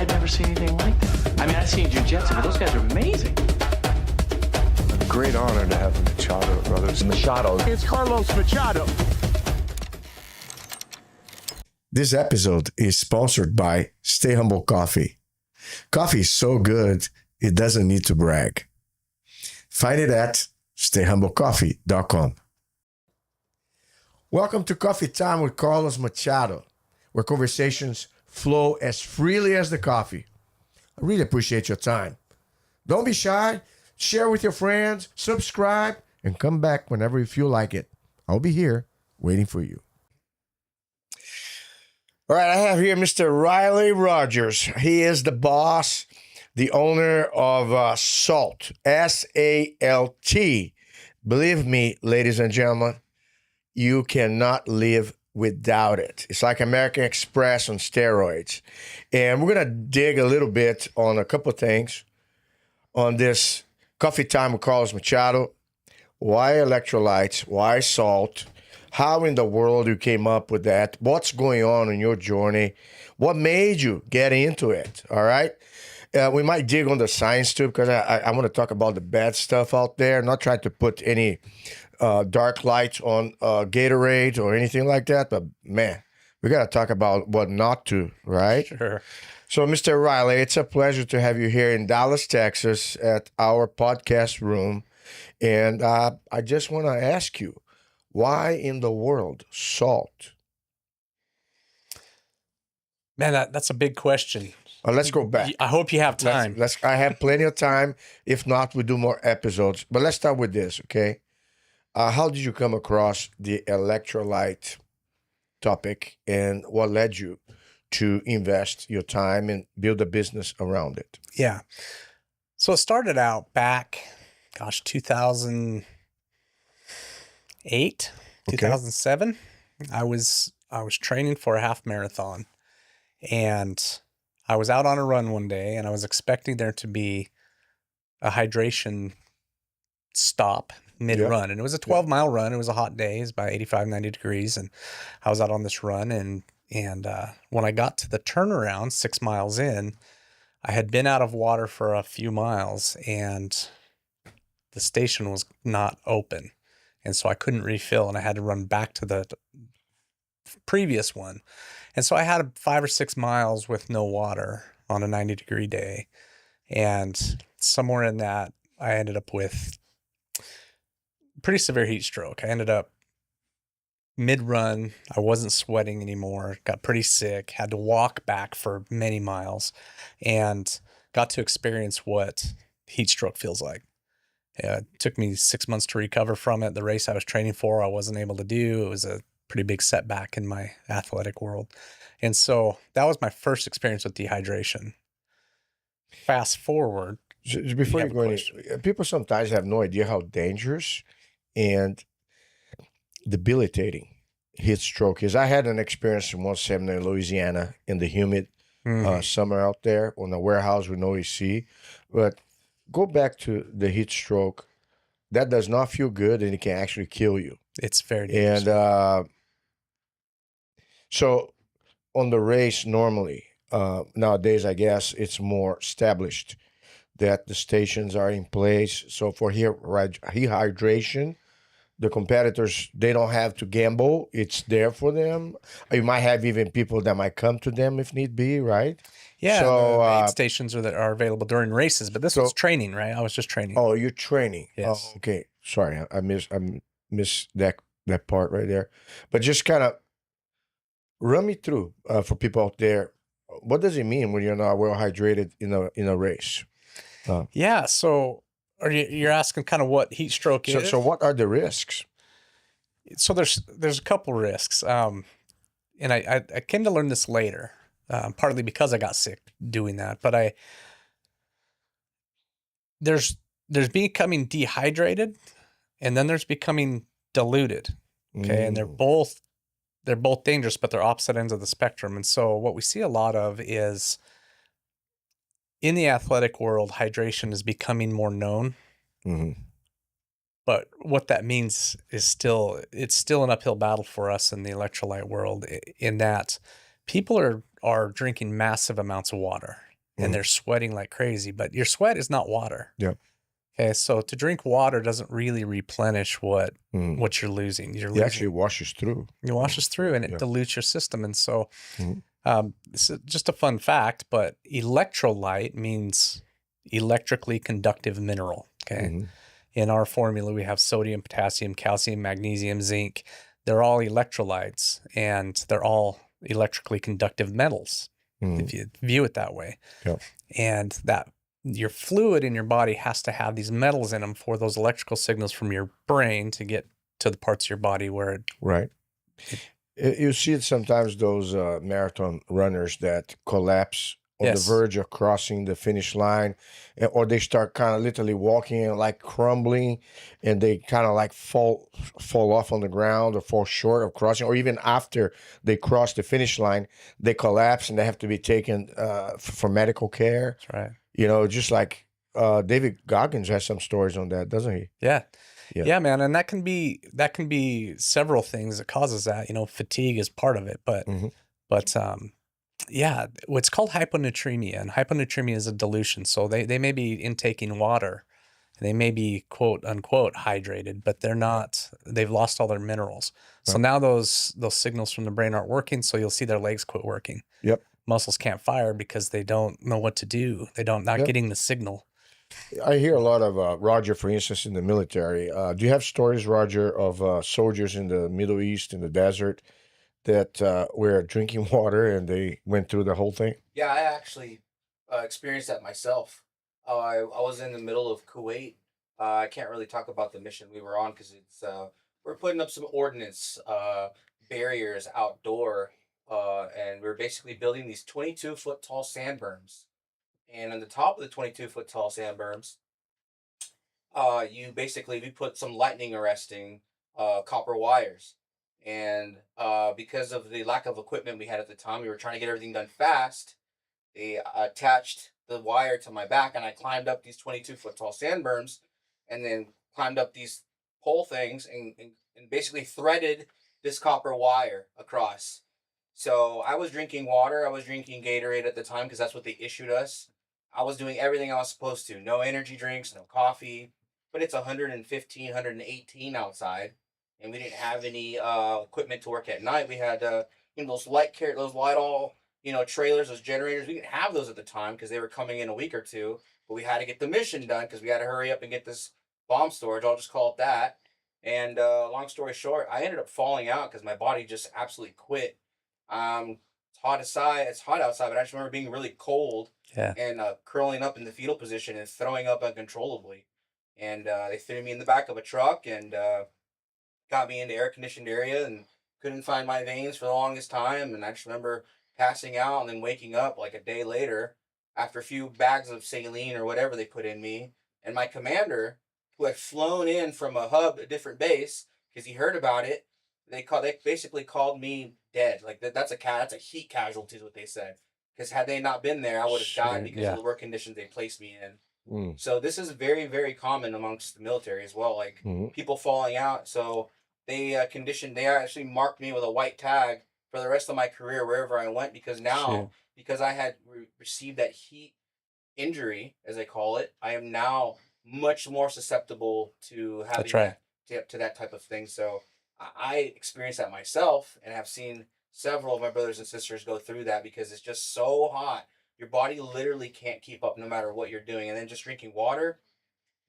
I'd never seen anything like that. I mean, I've seen Jiu-Jitsu, but those guys are amazing. Great honor to have the Machado brothers. Machado. It's Carlos Machado. This episode is sponsored by Stay Humble Coffee. Coffee is so good, it doesn't need to brag. Find it at stayhumblecoffee.com. Welcome to Coffee Time with Carlos Machado, where conversations flow as freely as the coffee. I really appreciate your time. Don't be shy. Share with your friends, subscribe, and come back whenever you feel like it. I'll be here waiting for you. All right, I have here Mr. Riley Rogers. He is the boss, the owner of SALT, S-A-L-T. Believe me, ladies and gentlemen, you cannot live without it. It's like American Express on steroids. And we're going to dig a little bit on a couple of things on this Coffee Time with Carlos Machado. Why electrolytes? Why salt? How in the world you came up with that? What's going on in your journey? What made you get into it? All right. We might dig on the science too, because I want to talk about the bad stuff out there. Not trying to put any dark lights on Gatorade or anything like that. But man, we got to talk about what not to, right? Sure. So, Mr. Riley, it's a pleasure to have you here in Dallas, Texas at our podcast room. And I just want to ask you, why in the world salt? Man, that's a big question. Let's go back. I hope you have time. I have plenty of time. If not, we do more episodes. But let's start with this, okay? How did you come across the electrolyte topic, and what led you to invest your time and build a business around it? Yeah. So it started out back, 2008, 2007. I was training for a half marathon, and I was out on a run one day, and I was expecting there to be a hydration stop mid-run. And it was a 12-mile run. It was a hot day. It was about 85, 90 degrees. And I was out on this run. And when I got to the turnaround 6 miles in, I had been out of water for a few miles, and the station was not open. And so I couldn't refill, and I had to run back to the previous one. And so I had 5 or 6 miles with no water on a 90-degree day. And somewhere in that, I ended up with pretty severe heat stroke. I ended up mid-run. I wasn't sweating anymore. Got pretty sick. Had to walk back for many miles, and got to experience what heat stroke feels like. It took me 6 months to recover from it. The race I was training for, I wasn't able to do. It was a pretty big setback in my athletic world. And so that was my first experience with dehydration. Fast forward. Before you go in, people sometimes have no idea how dangerous and debilitating heat stroke is. I had an experience in 170 in Louisiana in the humid summer out there on a warehouse with no AC. But go back to the heat stroke. That does not feel good, and it can actually kill you. It's very dangerous. And so on the race, normally, nowadays, I guess it's more established that the stations are in place. So for hydration, the competitors, they don't have to gamble. It's there for them. You might have even people that might come to them if need be, right? Yeah, so, the aid stations are available during races, but this was training, right? I was just training. Oh, you're training. Yes. Oh, okay. Sorry, I missed that part right there. But just kind of run me through for people out there. What does it mean when you're not well hydrated in a race? Yeah. So you're asking kind of what heat stroke is? So what are the risks? So there's a couple risks. And I came to learn this later, partly because I got sick doing that. But there's becoming dehydrated, and then there's becoming diluted. Okay. And they're both dangerous, but they're opposite ends of the spectrum. And so what we see a lot of is in the athletic world, hydration is becoming more known. Mm-hmm. But what that means is it's still an uphill battle for us in the electrolyte world, in that people are drinking massive amounts of water. and they're sweating like crazy, but your sweat is not water. Yeah. Okay. So to drink water doesn't really replenish what you're losing. It actually washes through. It washes through and it dilutes your system. And so this is just a fun fact, but electrolyte means electrically conductive mineral. Okay. In our formula, we have sodium, potassium, calcium, magnesium, zinc. They're all electrolytes, and they're all electrically conductive metals, if you view it that way. Yeah. And that your fluid in your body has to have these metals in them for those electrical signals from your brain to get to the parts of your body where it... Right. You see it sometimes, those marathon runners that collapse on the verge of crossing the finish line, or they start kind of literally walking and like crumbling, and they kind of like fall off on the ground or fall short of crossing, or even after they cross the finish line, they collapse and they have to be taken for medical care. That's right. You know, just like David Goggins has some stories on that, doesn't he? Yeah. Yeah, man. And that can be several things that causes that. You know, fatigue is part of it, but yeah, what's called hyponatremia, and hyponatremia is a dilution. So they may be intaking water, and they may be quote unquote hydrated, but they're not. They've lost all their minerals. So now those signals from the brain aren't working. So you'll see their legs quit working. Yep. Muscles can't fire because they don't know what to do. They not getting the signal. I hear a lot of Roger, for instance, in the military. Do you have stories, Roger, of soldiers in the Middle East, in the desert, that were drinking water and they went through the whole thing? Yeah, I actually experienced that myself. I was in the middle of Kuwait. I can't really talk about the mission we were on because it's we're putting up some ordnance barriers outdoor, and we're basically building these 22-foot tall sand berms. And on the top of the 22-foot tall sand berms, we put some lightning arresting copper wires. And because of the lack of equipment we had at the time, we were trying to get everything done fast. They attached the wire to my back, and I climbed up these 22-foot tall sand berms, and then climbed up these pole things and basically threaded this copper wire across. So I was drinking water. I was drinking Gatorade at the time because that's what they issued us. I was doing everything I was supposed to. No energy drinks, no coffee. But it's 115, 118 outside. And we didn't have any equipment to work at night. We had those light all trailers, those generators. We didn't have those at the time because they were coming in a week or two. But we had to get the mission done because we had to hurry up and get this bomb storage. I'll just call it that. And long story short, I ended up falling out because my body just absolutely quit. It's hot outside, but I just remember being really cold and curling up in the fetal position and throwing up uncontrollably. And they threw me in the back of a truck and got me into air-conditioned area and couldn't find my veins for the longest time. And I just remember passing out and then waking up like a day later after a few bags of saline or whatever they put in me. And my commander, who had flown in from a different base, because he heard about it, they basically called me dead. Like that's a heat casualty is what they said. Because had they not been there, I would have died because of the work conditions they placed me in. So this is very, very common amongst the military as well. Like people falling out. So they actually marked me with a white tag for the rest of my career wherever I went, because now because I had received that heat injury, as they call it, I am now much more susceptible to having to that type of thing. So I experienced that myself and have seen several of my brothers and sisters go through that because it's just so hot. Your body literally can't keep up no matter what you're doing. And then just drinking water,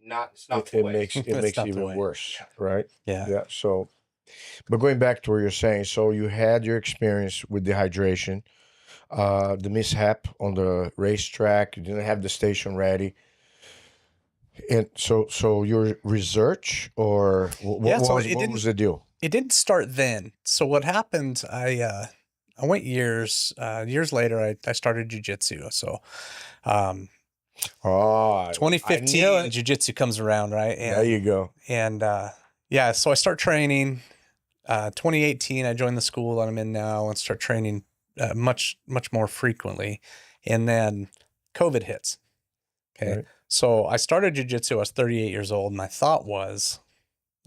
it makes it even worse, right? Yeah. So, but going back to what you're saying, so you had your experience with dehydration, the mishap on the racetrack, you didn't have the station ready. And so your research, or what was the deal? It didn't start then. So what happened, I went years later, I started Jiu-Jitsu. So 2015 Jiu-Jitsu comes around, right? And, there you go. And so I start training. 2018 I joined the school that I'm in now and start training much more frequently. And then COVID hits. Okay. Right. So I started Jiu-Jitsu, I was 38 years old, and my thought was,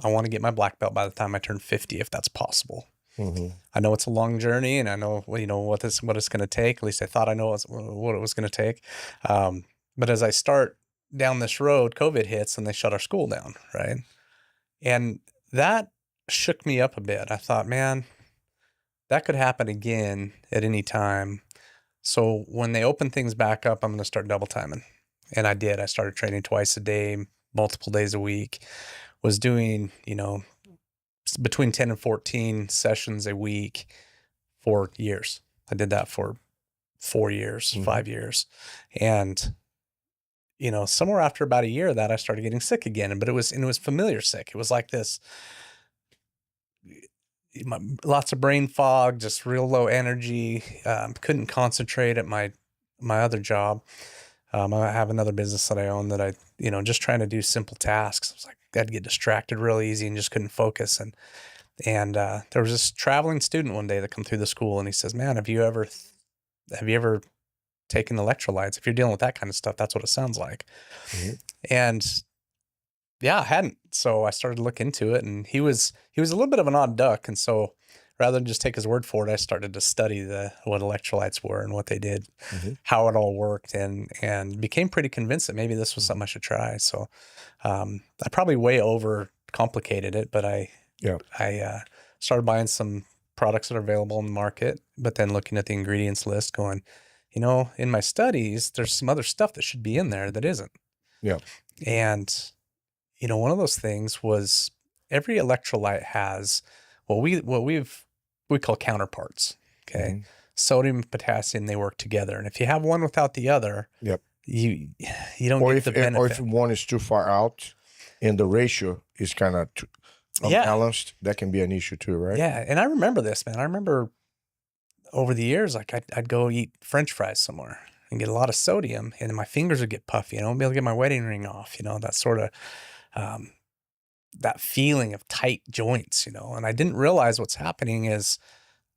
I want to get my black belt by the time I turn 50, if that's possible. I know it's a long journey, and I know, you know, what it's going to take. At least I thought I know what it was going to take. But as I start down this road, COVID hits and they shut our school down, right? And that shook me up a bit. I thought, man, that could happen again at any time. So when they open things back up, I'm going to start double timing. And I did. I started training twice a day, multiple days a week, was doing, you know, between 10 and 14 sessions a week for years. I did that for 4 years, 5 years. And, you know, somewhere after about a year of that, I started getting sick again, but it was familiar sick. It was like this, lots of brain fog, just real low energy. Couldn't concentrate at my other job. I have another business that I own that I, you know, just trying to do simple tasks. It was like I'd get distracted real easy and just couldn't focus. And there was this traveling student one day that come through the school, and he says, "Man, have you ever taken electrolytes? If you're dealing with that kind of stuff, that's what it sounds like." And yeah, I hadn't. So I started to look into it, and he was a little bit of an odd duck. And so rather than just take his word for it, I started to study what electrolytes were and what they did, how it all worked, and became pretty convinced that maybe this was something I should try. So I probably way over complicated it, but I started buying some products that are available in the market, but then looking at the ingredients list going, you know, in my studies, there's some other stuff that should be in there that isn't. Yeah. And, you know, one of those things was every electrolyte has what we call counterparts. Okay. Sodium and potassium, they work together. And if you have one without the other, you don't get the benefit. Or if one is too far out and the ratio is kind of unbalanced, that can be an issue too, right? Yeah. And I remember this, man. I remember over the years, like I'd go eat French fries somewhere and get a lot of sodium, and my fingers would get puffy, and I won't be able to get my wedding ring off, you know, that sort of, that feeling of tight joints, you know. And I didn't realize what's happening is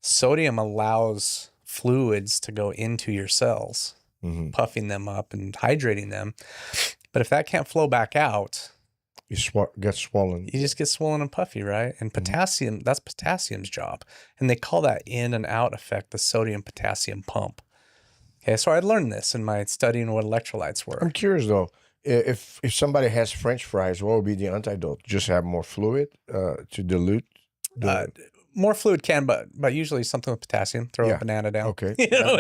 sodium allows fluids to go into your cells, puffing them up and hydrating them. But if that can't flow back out, you get swollen. You just get swollen and puffy, right? And potassium, that's potassium's job. And they call that in and out effect the sodium potassium pump. Okay, so I learned this in my studying what electrolytes were. I'm curious though, if somebody has French fries, what would be the antidote? Just have more fluid to dilute? More fluid but usually something with potassium. Throw a banana down. Okay. You know,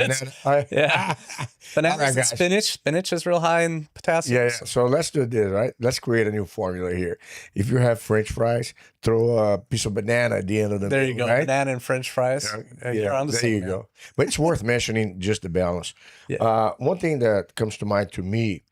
bananas and spinach. Spinach is real high in potassium. Yeah. So let's do this, right? Let's create a new formula here. If you have French fries, throw a piece of banana at the end of the There you go. Right? Banana and French fries. You're on the there same you go. But it's worth mentioning just the balance. One thing that comes to mind to me,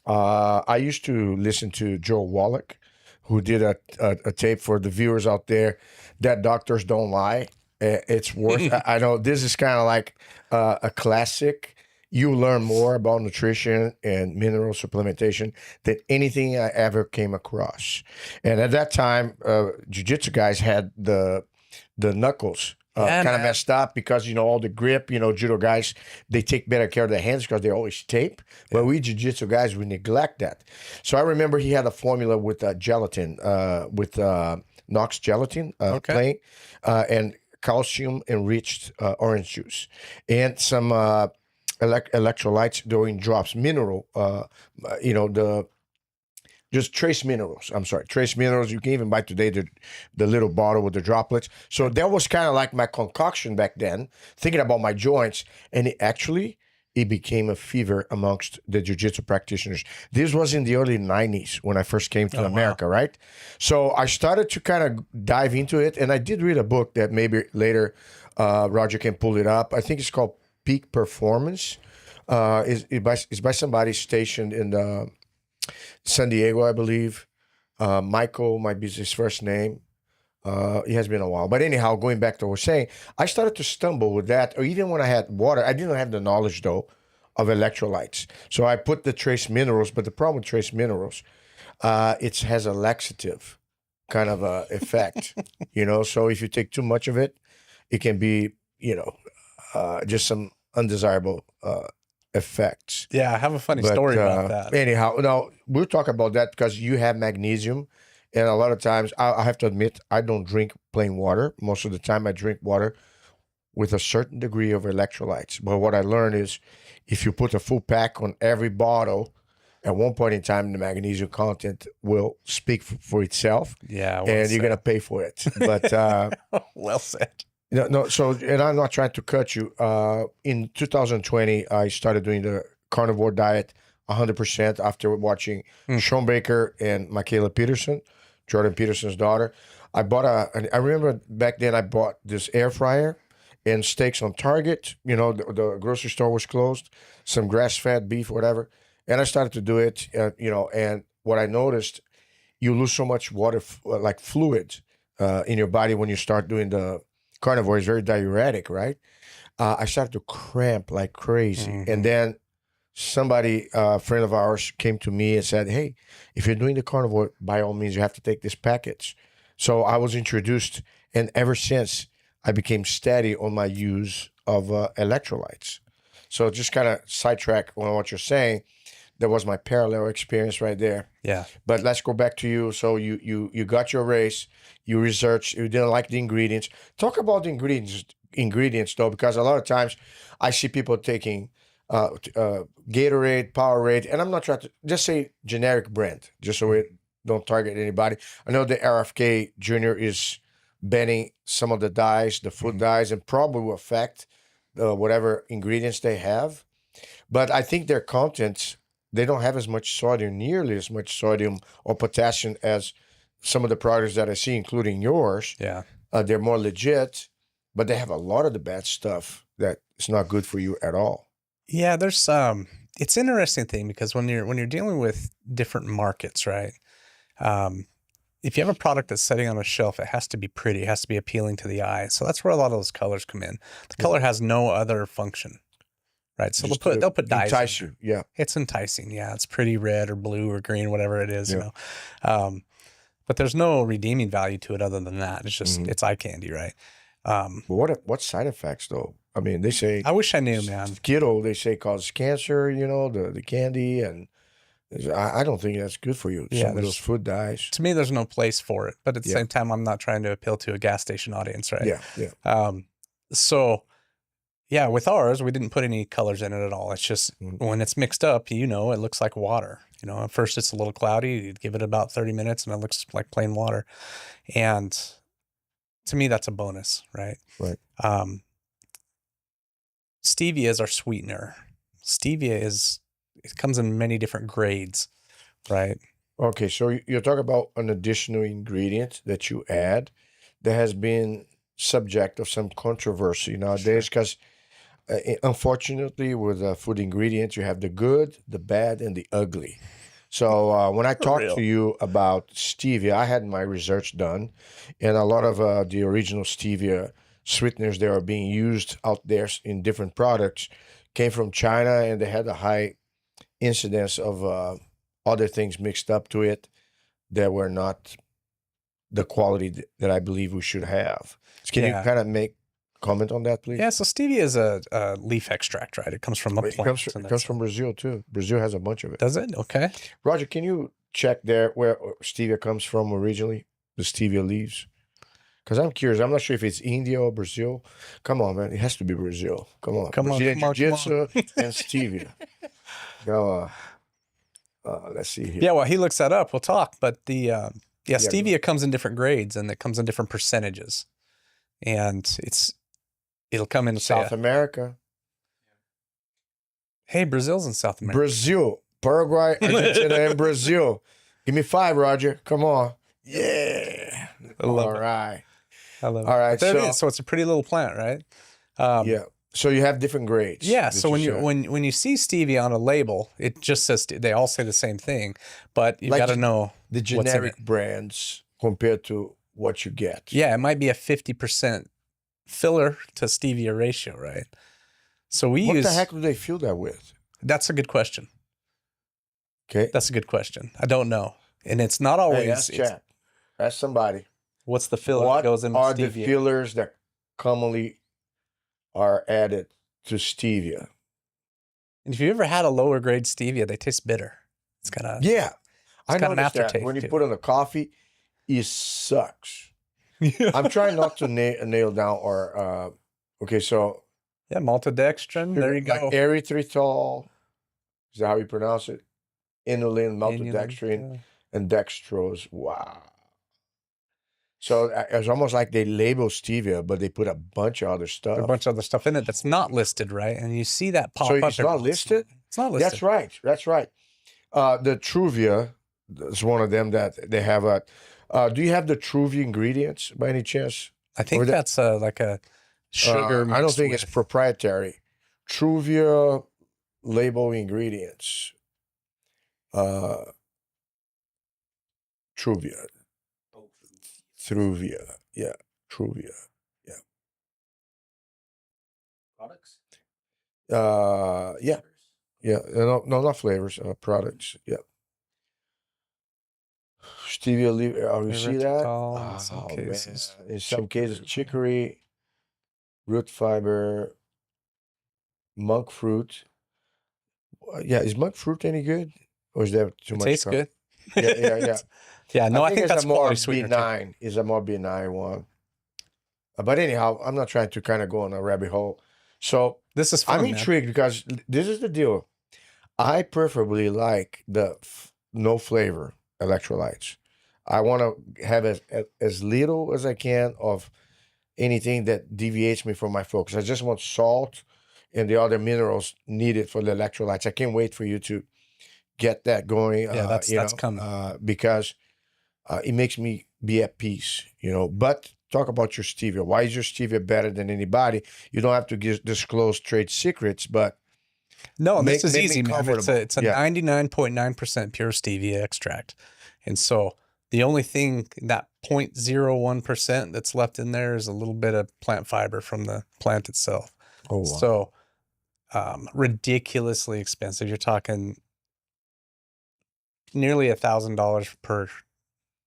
I used to listen to Joe Wallach, who did a tape for the viewers out there that doctors don't lie. It's worth, I know this is kind of like a classic. You learn more about nutrition and mineral supplementation than anything I ever came across. And at that time, Jiu-Jitsu guys had the knuckles kind of messed up because, you know, all the grip, you know, judo guys, they take better care of their hands because they always tape. But we Jiu-Jitsu guys, we neglect that. So I remember he had a formula with gelatin, with Knox gelatin plain, and calcium enriched orange juice, and some electrolytes during drops, mineral, you know, just trace minerals. I'm sorry, trace minerals. You can even buy today the little bottle with the droplets. So that was kind of like my concoction back then, thinking about my joints. And it became a fever amongst the jiu-jitsu practitioners. This was in the early 90s when I first came to America, right? So I started to kind of dive into it. And I did read a book that maybe later Roger can pull it up. I think it's called Peak Performance. It's by somebody stationed in San Diego, I believe. Michael might be his first name. It has been a while. But anyhow, going back to what I was saying, I started to stumble with that. Or even when I had water, I didn't have the knowledge, though, of electrolytes. So I put the trace minerals. But the problem with trace minerals, it has a laxative kind of effect. You know, so if you take too much of it, it can be, you know, just some undesirable effects. Yeah, I have a funny story about that. Anyhow, no, we'll talk about that because you have magnesium, and a lot of times I have to admit I don't drink plain water. Most of the time I drink water with a certain degree of electrolytes. But what I learned is if you put a full pack on every bottle, at one point in time, the magnesium content will speak for itself. Yeah. And you're going to pay for it. But well said. no. So, and I'm not trying to cut you. In 2020, I started doing the carnivore diet 100% after watching Sean Baker and Michaela Peterson, Jordan Peterson's daughter. I remember back then I bought this air fryer and steaks on Target. You know, the grocery store was closed, some grass-fed beef, whatever. And I started to do it, and what I noticed, you lose so much water, like fluid in your body when you start doing the carnivore. It's very diuretic, right? I started to cramp like crazy. And then somebody, a friend of ours, came to me and said, hey, if you're doing the carnivore, by all means, you have to take this package. So I was introduced, and ever since, I became steady on my use of electrolytes. So just kind of sidetrack on what you're saying. That was my parallel experience right there. Yeah. But let's go back to you. So you got your race, you researched, you didn't like the ingredients. Talk about the ingredients though, because a lot of times I see people taking Gatorade, Powerade, and I'm not trying to just say generic brand, just so we don't target anybody. I know the RFK Jr. is banning some of the dyes, the food dyes, and probably will affect whatever ingredients they have. But I think their contents, they don't have as much sodium, nearly as much sodium or potassium as some of the products that I see, including yours. Yeah. They're more legit, but they have a lot of the bad stuff that is not good for you at all. Yeah, there's it's an interesting thing because when you're dealing with different markets, right? If you have a product that's sitting on a shelf, it has to be pretty, it has to be appealing to the eye. So that's where a lot of those colors come in. The color has no other function. Right. So they'll put dyes. Entice you. Yeah. It's enticing. Yeah. It's pretty red or blue or green, whatever it is, you know. But there's no redeeming value to it other than that. It's just it's eye candy, right? But what side effects though? I mean, they say I wish I knew, man. Skittle, they say causes cancer, you know, the candy, and I don't think that's good for you. Yeah, Some of those food dyes. To me, there's no place for it. But at the same time, I'm not trying to appeal to a gas station audience, right? Yeah, yeah. So yeah, with ours, we didn't put any colors in it at all. It's just when it's mixed up, you know, it looks like water. You know, at first it's a little cloudy. You give it about 30 minutes and it looks like plain water. And to me, that's a bonus, right? Right. Stevia is our sweetener. Stevia it comes in many different grades, right? Okay, so you're talking about an additional ingredient that you add that has been subject of some controversy nowadays because unfortunately with food ingredients you have the good, the bad, and the ugly. So when I talked to you about stevia, I had my research done, and a lot of the original stevia sweeteners that are being used out there in different products came from China, and they had a high incidence of other things mixed up to it that were not the quality that I believe we should have. So can you kind of make comment on that, please? Yeah, so stevia is a leaf extract, right? It comes from a plant. It comes from Brazil, too. Brazil has a bunch of it. Does it? Okay. Roger, can you check there where stevia comes from originally, the stevia leaves? Because I'm curious. I'm not sure if it's India or Brazil. Come on, man. It has to be Brazil. Come on. Brazilian Jiu-Jitsu and stevia. Go, let's see here. Yeah, well, he looks that up. We'll talk. But stevia comes in different grades, and it comes in different percentages. And it'll come in South America. Hey, Brazil's in South America. Brazil, Paraguay, Argentina, and Brazil. Give me 5, Roger. Come on. Yeah. All right. I love it. All right. So it's a pretty little plant, right? Yeah. So you have different grades. Yeah. So when you see stevia on a label, it just says they all say the same thing, but you got to know the generic brands compared to what you get. Yeah, it might be a 50% filler to stevia ratio, right? So what the heck do they fill that with? That's a good question. Okay. That's a good question. I don't know. And it's not always. Hey, ask somebody. What's the filler that goes in with stevia? What are the fillers that commonly are added to stevia? And if you ever had a lower grade stevia, they taste bitter. It's kind of I kind of an aftertaste when you put on the coffee, it sucks. I'm trying not to nail down or okay, so Yeah, maltodextrin. There you go. like erythritol, is that how you pronounce it? Inulin, maltodextrin, Yeah. and dextrose. Wow. So it's almost like they label stevia, but they put a bunch of other stuff. There's a bunch of other stuff in it that's not listed, right? And you see that pop So up. it's not listed? It's not listed. That's right. That's right. The Truvia is one of them that they have a. Do you have the Truvia ingredients by any chance? I think Or that's like a sugar. I don't mixed think it's with- proprietary. Truvia label ingredients. Truvia. Truvia. Yeah. Truvia. Products. Yeah. Yeah. No, not flavors. Products. Yeah. Stevia. Oh, you see that? Erythritol in some Oh, cases. man. In some cases, chicory, root fiber, monk fruit. Yeah, is monk fruit any good, or is that too It much? tastes good. Yeah. Yeah, no, I think it's that's a more quality sweetener. too. benign. Is a more benign one. But anyhow, I'm not trying to kind of go on a rabbit hole. So This is fun, I'm man. intrigued because this is the deal. I preferably like the no flavor electrolytes. I want to have as little as I can of anything that deviates me from my focus. I just want salt and the other minerals needed for the electrolytes. I can't wait for you to get that going. Yeah, that's coming. Because it makes me be at peace, But talk about your stevia. Why is your stevia better than anybody? You don't have to disclose trade secrets, but No, this is make me easy, man. comfortable. It's a Yeah. 99.9% pure stevia extract. And so the only thing, that 0.01% that's left in there is a little bit of plant fiber from the plant itself. Oh, wow. So ridiculously expensive. You're talking nearly $1,000 per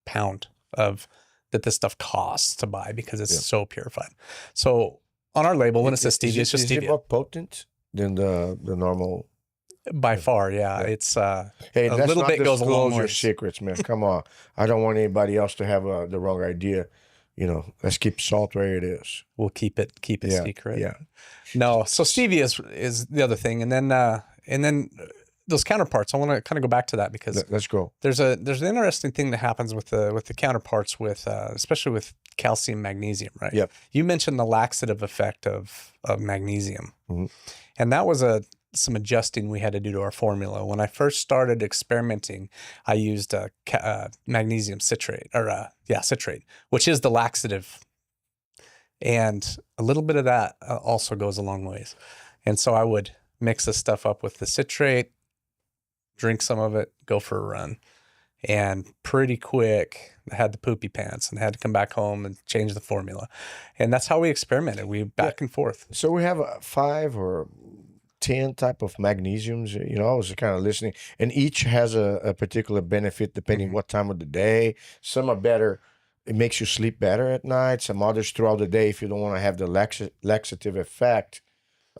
pound of that this stuff costs to buy because it's so purified. So on our label, when it says stevia, it's just is it stevia. more potent than the normal? By far, yeah. It's Hey, a let's little not bit goes a long disclose your ways. secrets, man. Come on. I don't want anybody else to have the wrong idea. Let's keep salt where it is. We'll keep it Yeah, secret. yeah. No, so stevia is the other thing, and then those counterparts. I want to kind of go back to that because Let's go. there's an interesting thing that happens with the counterparts with especially with calcium, magnesium, right? Yep. You mentioned the laxative effect of magnesium, Mhm. and that was some adjusting we had to do to our formula. When I first started experimenting, I used magnesium citrate citrate, which is the laxative. And a little bit of that also goes a long ways. And so I would mix this stuff up with the citrate, drink some of it, go for a run. And pretty quick, I had the poopy pants and had to come back home and change the formula. And that's how we experimented. We back and forth. So we have 5 or 10 type of magnesiums. I was kind of listening, and each has a particular benefit depending what time of the day. Some are better. It makes you sleep better at night. Some others throughout the day if you don't want to have the laxative effect.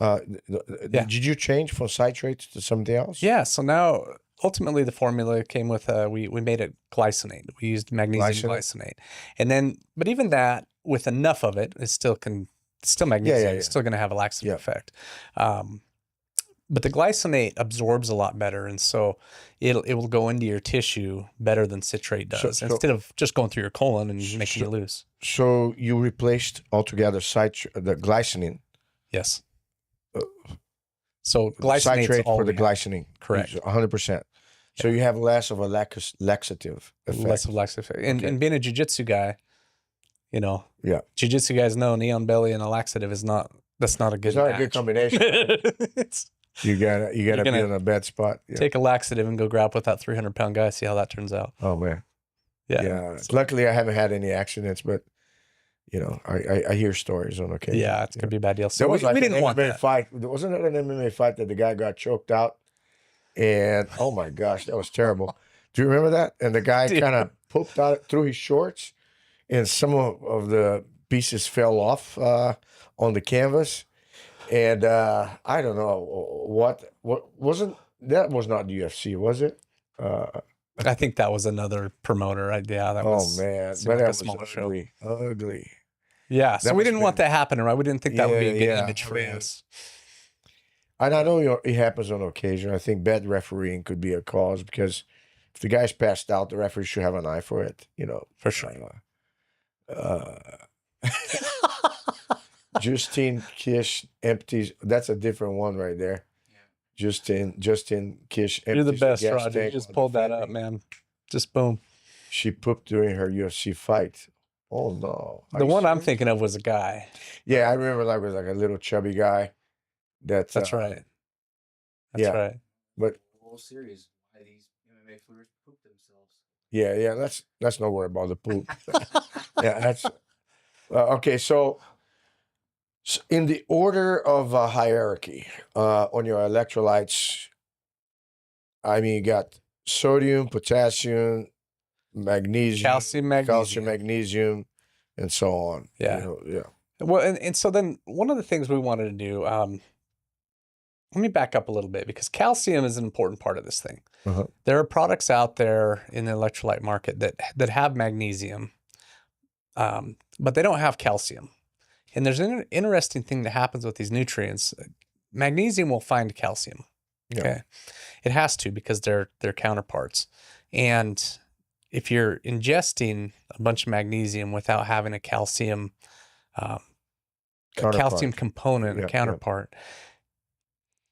Did you change from citrate to something else? Yeah. So now ultimately the formula came with we made it glycinate. We used magnesium glycinate. And then but even that, with enough of it, it's still magnesium. It's still going to have a laxative effect. But the glycinate absorbs a lot better, and so it will go into your tissue better than citrate does, instead of just going through your colon and making you loose. So you replaced altogether the glycine. Yes. So glycinate citrate for the glycine. Correct. 100%. So you have less of a laxative effect. Less of laxative effect. And being a jiu-jitsu guy, Yeah. jiu-jitsu guys know neon belly and a laxative that's not a good It's not match. a good combination. You gotta be in a bad spot. Yeah. Take a laxative and go grab with that 300-pound guy. See how that turns out. Oh man. Yeah. Luckily, I haven't had any accidents, but I hear stories on occasion. Yeah, it's gonna be a bad deal. So There was we didn't want MMA that. fight. Wasn't it an MMA fight that the guy got choked out? And oh my gosh, that was terrible. Do you remember that? And the guy kind of pooped out through his shorts, and some of the pieces fell off on the canvas. And I don't know what wasn't that was not UFC, was it? I think that was another promoter. Yeah, that was. Oh man, seemed but like that a was smaller show. ugly, ugly. Yeah, so That we must didn't want that happening, right? We didn't think that would be a good image I for mean, us. and I know it happens on occasion. I think bad refereeing could be a cause because if the guy's passed out, the referee should have an eye for it. For sure. Justin Kish empties. That's a different one right there. Justin Kish empties You're the best, gas Roger. You tank just while pulled that up, defending. man. Just boom. She pooped during her UFC fight. Oh no! Are The you one I'm serious? thinking of was a guy. Yeah, I remember like was like a little chubby guy. That's right. That's yeah. right. But The whole series, why these MMA fighters poop themselves. yeah. Let's not worry about the poop. Yeah, that's okay. So in the order of hierarchy on your electrolytes, I mean, you got sodium, potassium, magnesium, Calcium, magnesium, and so on. Yeah. Yeah. Well, and so then one of the things we wanted to do, let me back up a little bit because calcium is an important part of this thing. Uh-huh. There are products out there in the electrolyte market that have magnesium, but they don't have calcium. And there's an interesting thing that happens with these nutrients. Magnesium will find calcium. Yeah. Okay. It has to because they're counterparts. And if you're ingesting a bunch of magnesium without having a calcium component, a counterpart,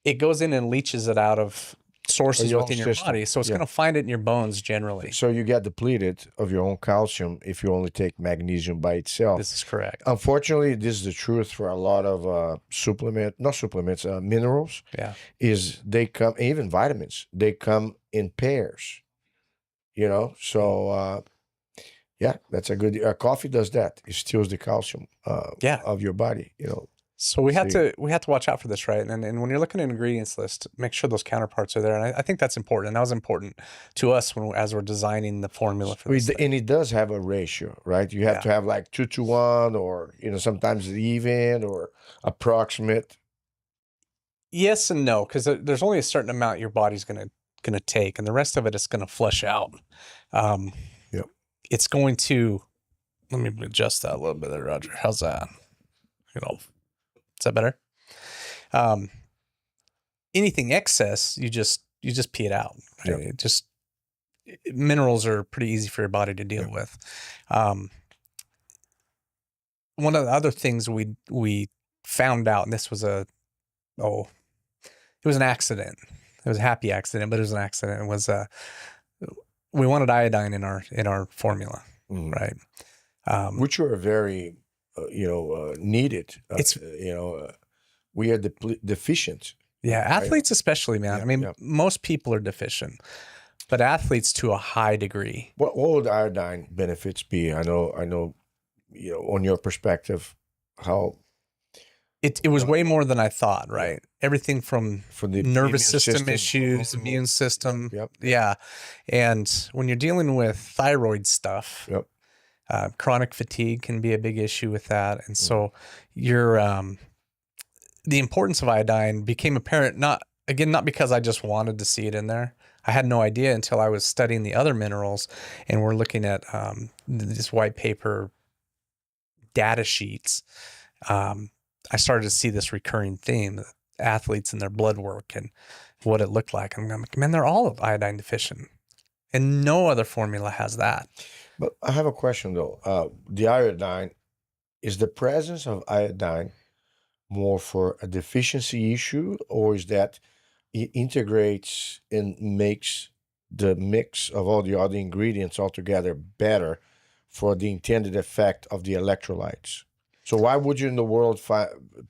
it goes in and leaches it out of sources your within own your system. body. So it's Yeah. going to find it in your bones generally. So you get depleted of your own calcium if you only take magnesium by itself. This is correct. Unfortunately, this is the truth for a lot of minerals. Yeah. Is they come, even vitamins, they come in pairs. So yeah, that's a good. Coffee does that. It steals the calcium of your body. So we had to watch out for this, right? And when you're looking at an ingredients list, make sure those counterparts are there. And I think that's important. And that was important to us as we're designing the formula for this. And it does have a ratio, right? You have to have like 2-to-1, or sometimes even or approximate. Yes and no, because there's only a certain amount your body's gonna take, and the rest of it is gonna flush out. Yep. It's going to. Let me adjust that a little bit there, Roger. How's that? Is that better? Anything excess, you just pee it out. Right? Yep. Minerals are pretty easy for your body to deal with. One of the other things we found out, and this was it was an accident. It was a happy accident, but it was an accident. It was we wanted iodine in our formula, right? Which were very needed. We are deficient. Yeah, athletes especially, man. Yeah, I mean, yeah. most people are deficient, but athletes to a high degree. What would iodine benefits be? I know. On your perspective, how it was way more than I thought. Right, everything from for the nervous immune system issues, immune system. Yep. Yeah, and when you're dealing with thyroid stuff, Yep. Chronic fatigue can be a big issue with that, and so you're the importance of iodine became apparent not because I just wanted to see it in there. I had no idea until I was studying the other minerals, and we're looking at this white paper data sheets. I started to see this recurring theme: athletes and their blood work and what it looked like. And I'm like, man, they're all iodine deficient, and no other formula has that. But I have a question though. The iodine, is the presence of iodine more for a deficiency issue, or is that it integrates and makes the mix of all the other ingredients altogether better for the intended effect of the electrolytes? So why would you in the world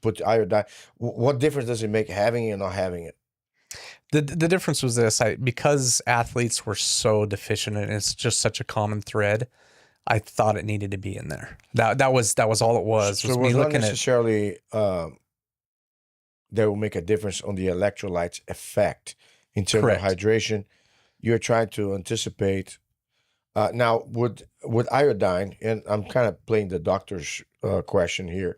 put iodine? What difference does it make having it and not having it? The difference was this: because athletes were so deficient, and it's just such a common thread. I thought it needed to be in there. That was all it was. So it was not necessarily that will make a difference on the electrolytes effect in terms Correct. of hydration. You're trying to anticipate. Now, would iodine, and I'm kind of playing the doctor's question here,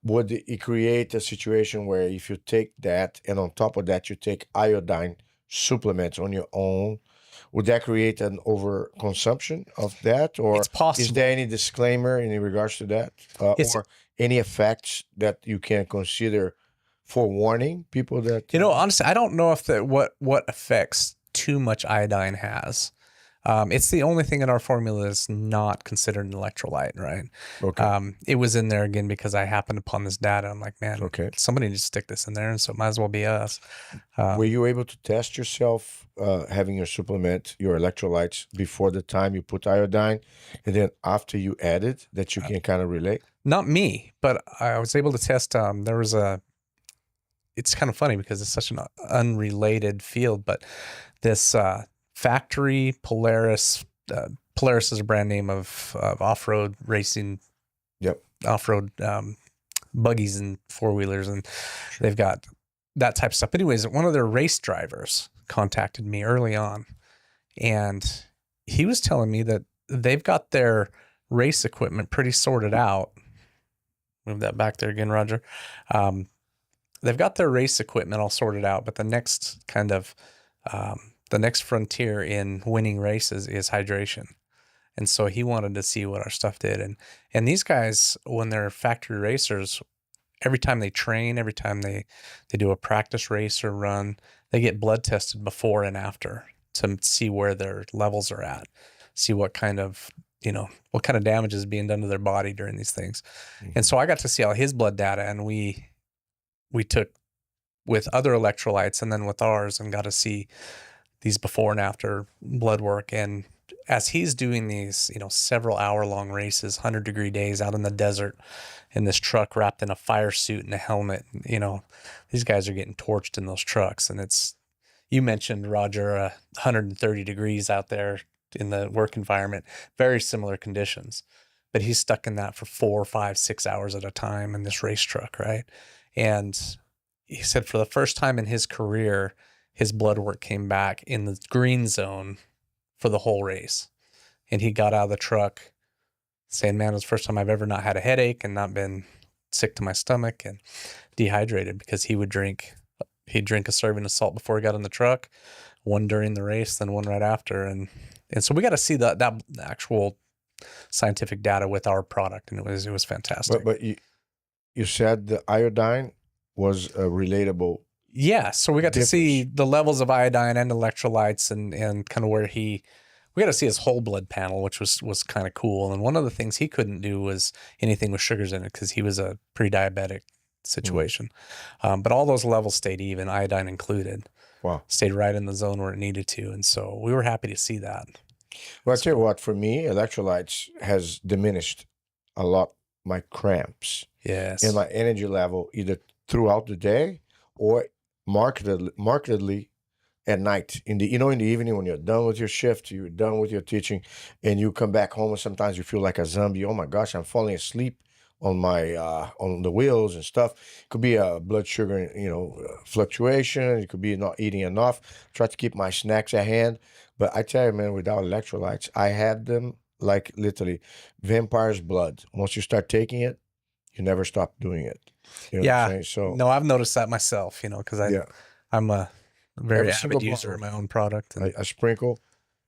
would it create a situation where if you take that and on top of that you take iodine supplements on your own, would that create an overconsumption of that, or It's possible. is there any disclaimer in regards to that, It's- or any effects that you can consider for warning people that honestly, I don't know if what effects too much iodine has. It's the only thing in our formula that's not considered an electrolyte, right? Okay. It was in there again because I happened upon this data. I'm like, man, Okay. somebody needs to stick this in there, and so it might as well be us. Were you able to test yourself having your supplement, your electrolytes, before the time you put iodine, and then after you added that you can kind of relate? Not me, but I was able to test. There was it's kind of funny because it's such an unrelated field, but this factory Polaris. Polaris is a brand name of off-road racing. Yep. Off-road buggies and four-wheelers, and they've got that type of stuff. But anyways, one of their race drivers contacted me early on, and he was telling me that they've got their race equipment pretty sorted out. Move that back there again, Roger. They've got their race equipment all sorted out, but the next kind of the next frontier in winning races is hydration. And so he wanted to see what our stuff did. And these guys, when they're factory racers, every time they train, every time they do a practice race or run, they get blood tested before and after to see where their levels are at, see what kind of damage is being done to their body during these things. Mm-hmm. And so I got to see all his blood data, and we took with other electrolytes and then with ours, and got to see these before and after blood work. And as he's doing these, several hour-long races, 100-degree days out in the desert in this truck wrapped in a fire suit and a helmet, these guys are getting torched in those trucks. And you mentioned, Roger, 130 degrees out there in the work environment, very similar conditions. But he's stuck in that for 4, 5, 6 hours at a time in this race truck, right? And he said for the first time in his career, his blood work came back in the green zone for the whole race. And he got out of the truck saying, man, it was the first time I've ever not had a headache and not been sick to my stomach and dehydrated, because he'd drink a serving of salt before he got in the truck, one during the race, then one right after. And so we got to see that actual scientific data with our product. And it was fantastic. But you said the iodine was relatable. Yeah, so we got to see the levels of iodine and electrolytes and kind of we got to see his whole blood panel, which was kind of cool. And one of the things he couldn't do was anything with sugars in it because he was a pre-diabetic situation. But all those levels stayed even, iodine included. Wow. Stayed right in the zone where it needed to. And so we were happy to see that. Well, I tell you what, for me, electrolytes has diminished a lot my cramps. Yes. And my energy level either throughout the day or markedly at night. In the evening when you're done with your shift, you're done with your teaching, and you come back home, and sometimes you feel like a zombie. Oh my gosh, I'm falling asleep on my on the wheels and stuff. It could be a blood sugar fluctuation. It could be not eating enough. Try to keep my snacks at hand. But I tell you, man, without electrolytes, I had them like literally vampire's blood. Once you start taking it, you never stop doing it. You know what I'm saying? So no, I've noticed that myself, because I'm a very avid user of my own product. And I sprinkle.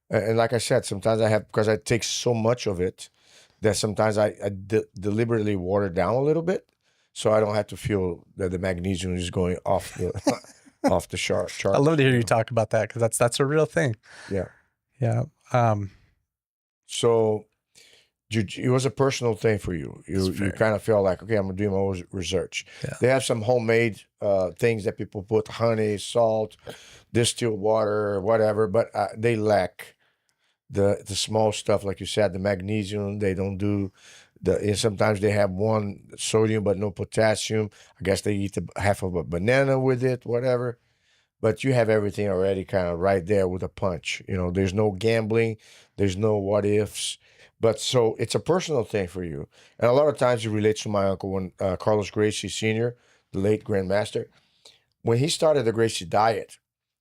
And like I said, sometimes because I take so much of it that sometimes I deliberately water down a little bit so I don't have to feel that the magnesium is going off the off the chart. I love to hear you talk about that, because that's a real thing. Yeah. Yeah. So it was a personal thing for you. You kind of felt like, okay, I'm gonna do my own research. Yeah. They have some homemade things that people put honey, salt, distilled water, whatever, but they lack the small stuff, like you said, the magnesium. They don't do and sometimes they have one sodium but no potassium. I guess they eat half of a banana with it, whatever. But you have everything already kind of right there with a punch. There's no gambling, there's no what ifs. But so it's a personal thing for you. And a lot of times it relates to my uncle, when Carlos Gracie Sr., the late Grandmaster, when he started the Gracie diet,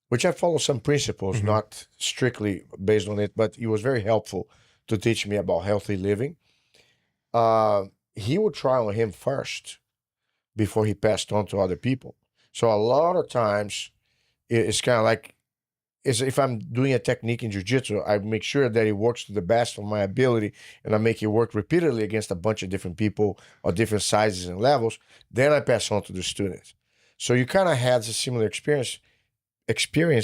which I follow some principles, not strictly based on it, but it was very helpful to teach me about healthy living. He would try on him first before he passed on to other people. So a lot of times it's kind of like is if I'm doing a technique in jiu-jitsu, I make sure that it works to the best of my ability, and I make it work repeatedly against a bunch of different people of different sizes and levels. Then I pass on to the students. So you kind of had a similar experience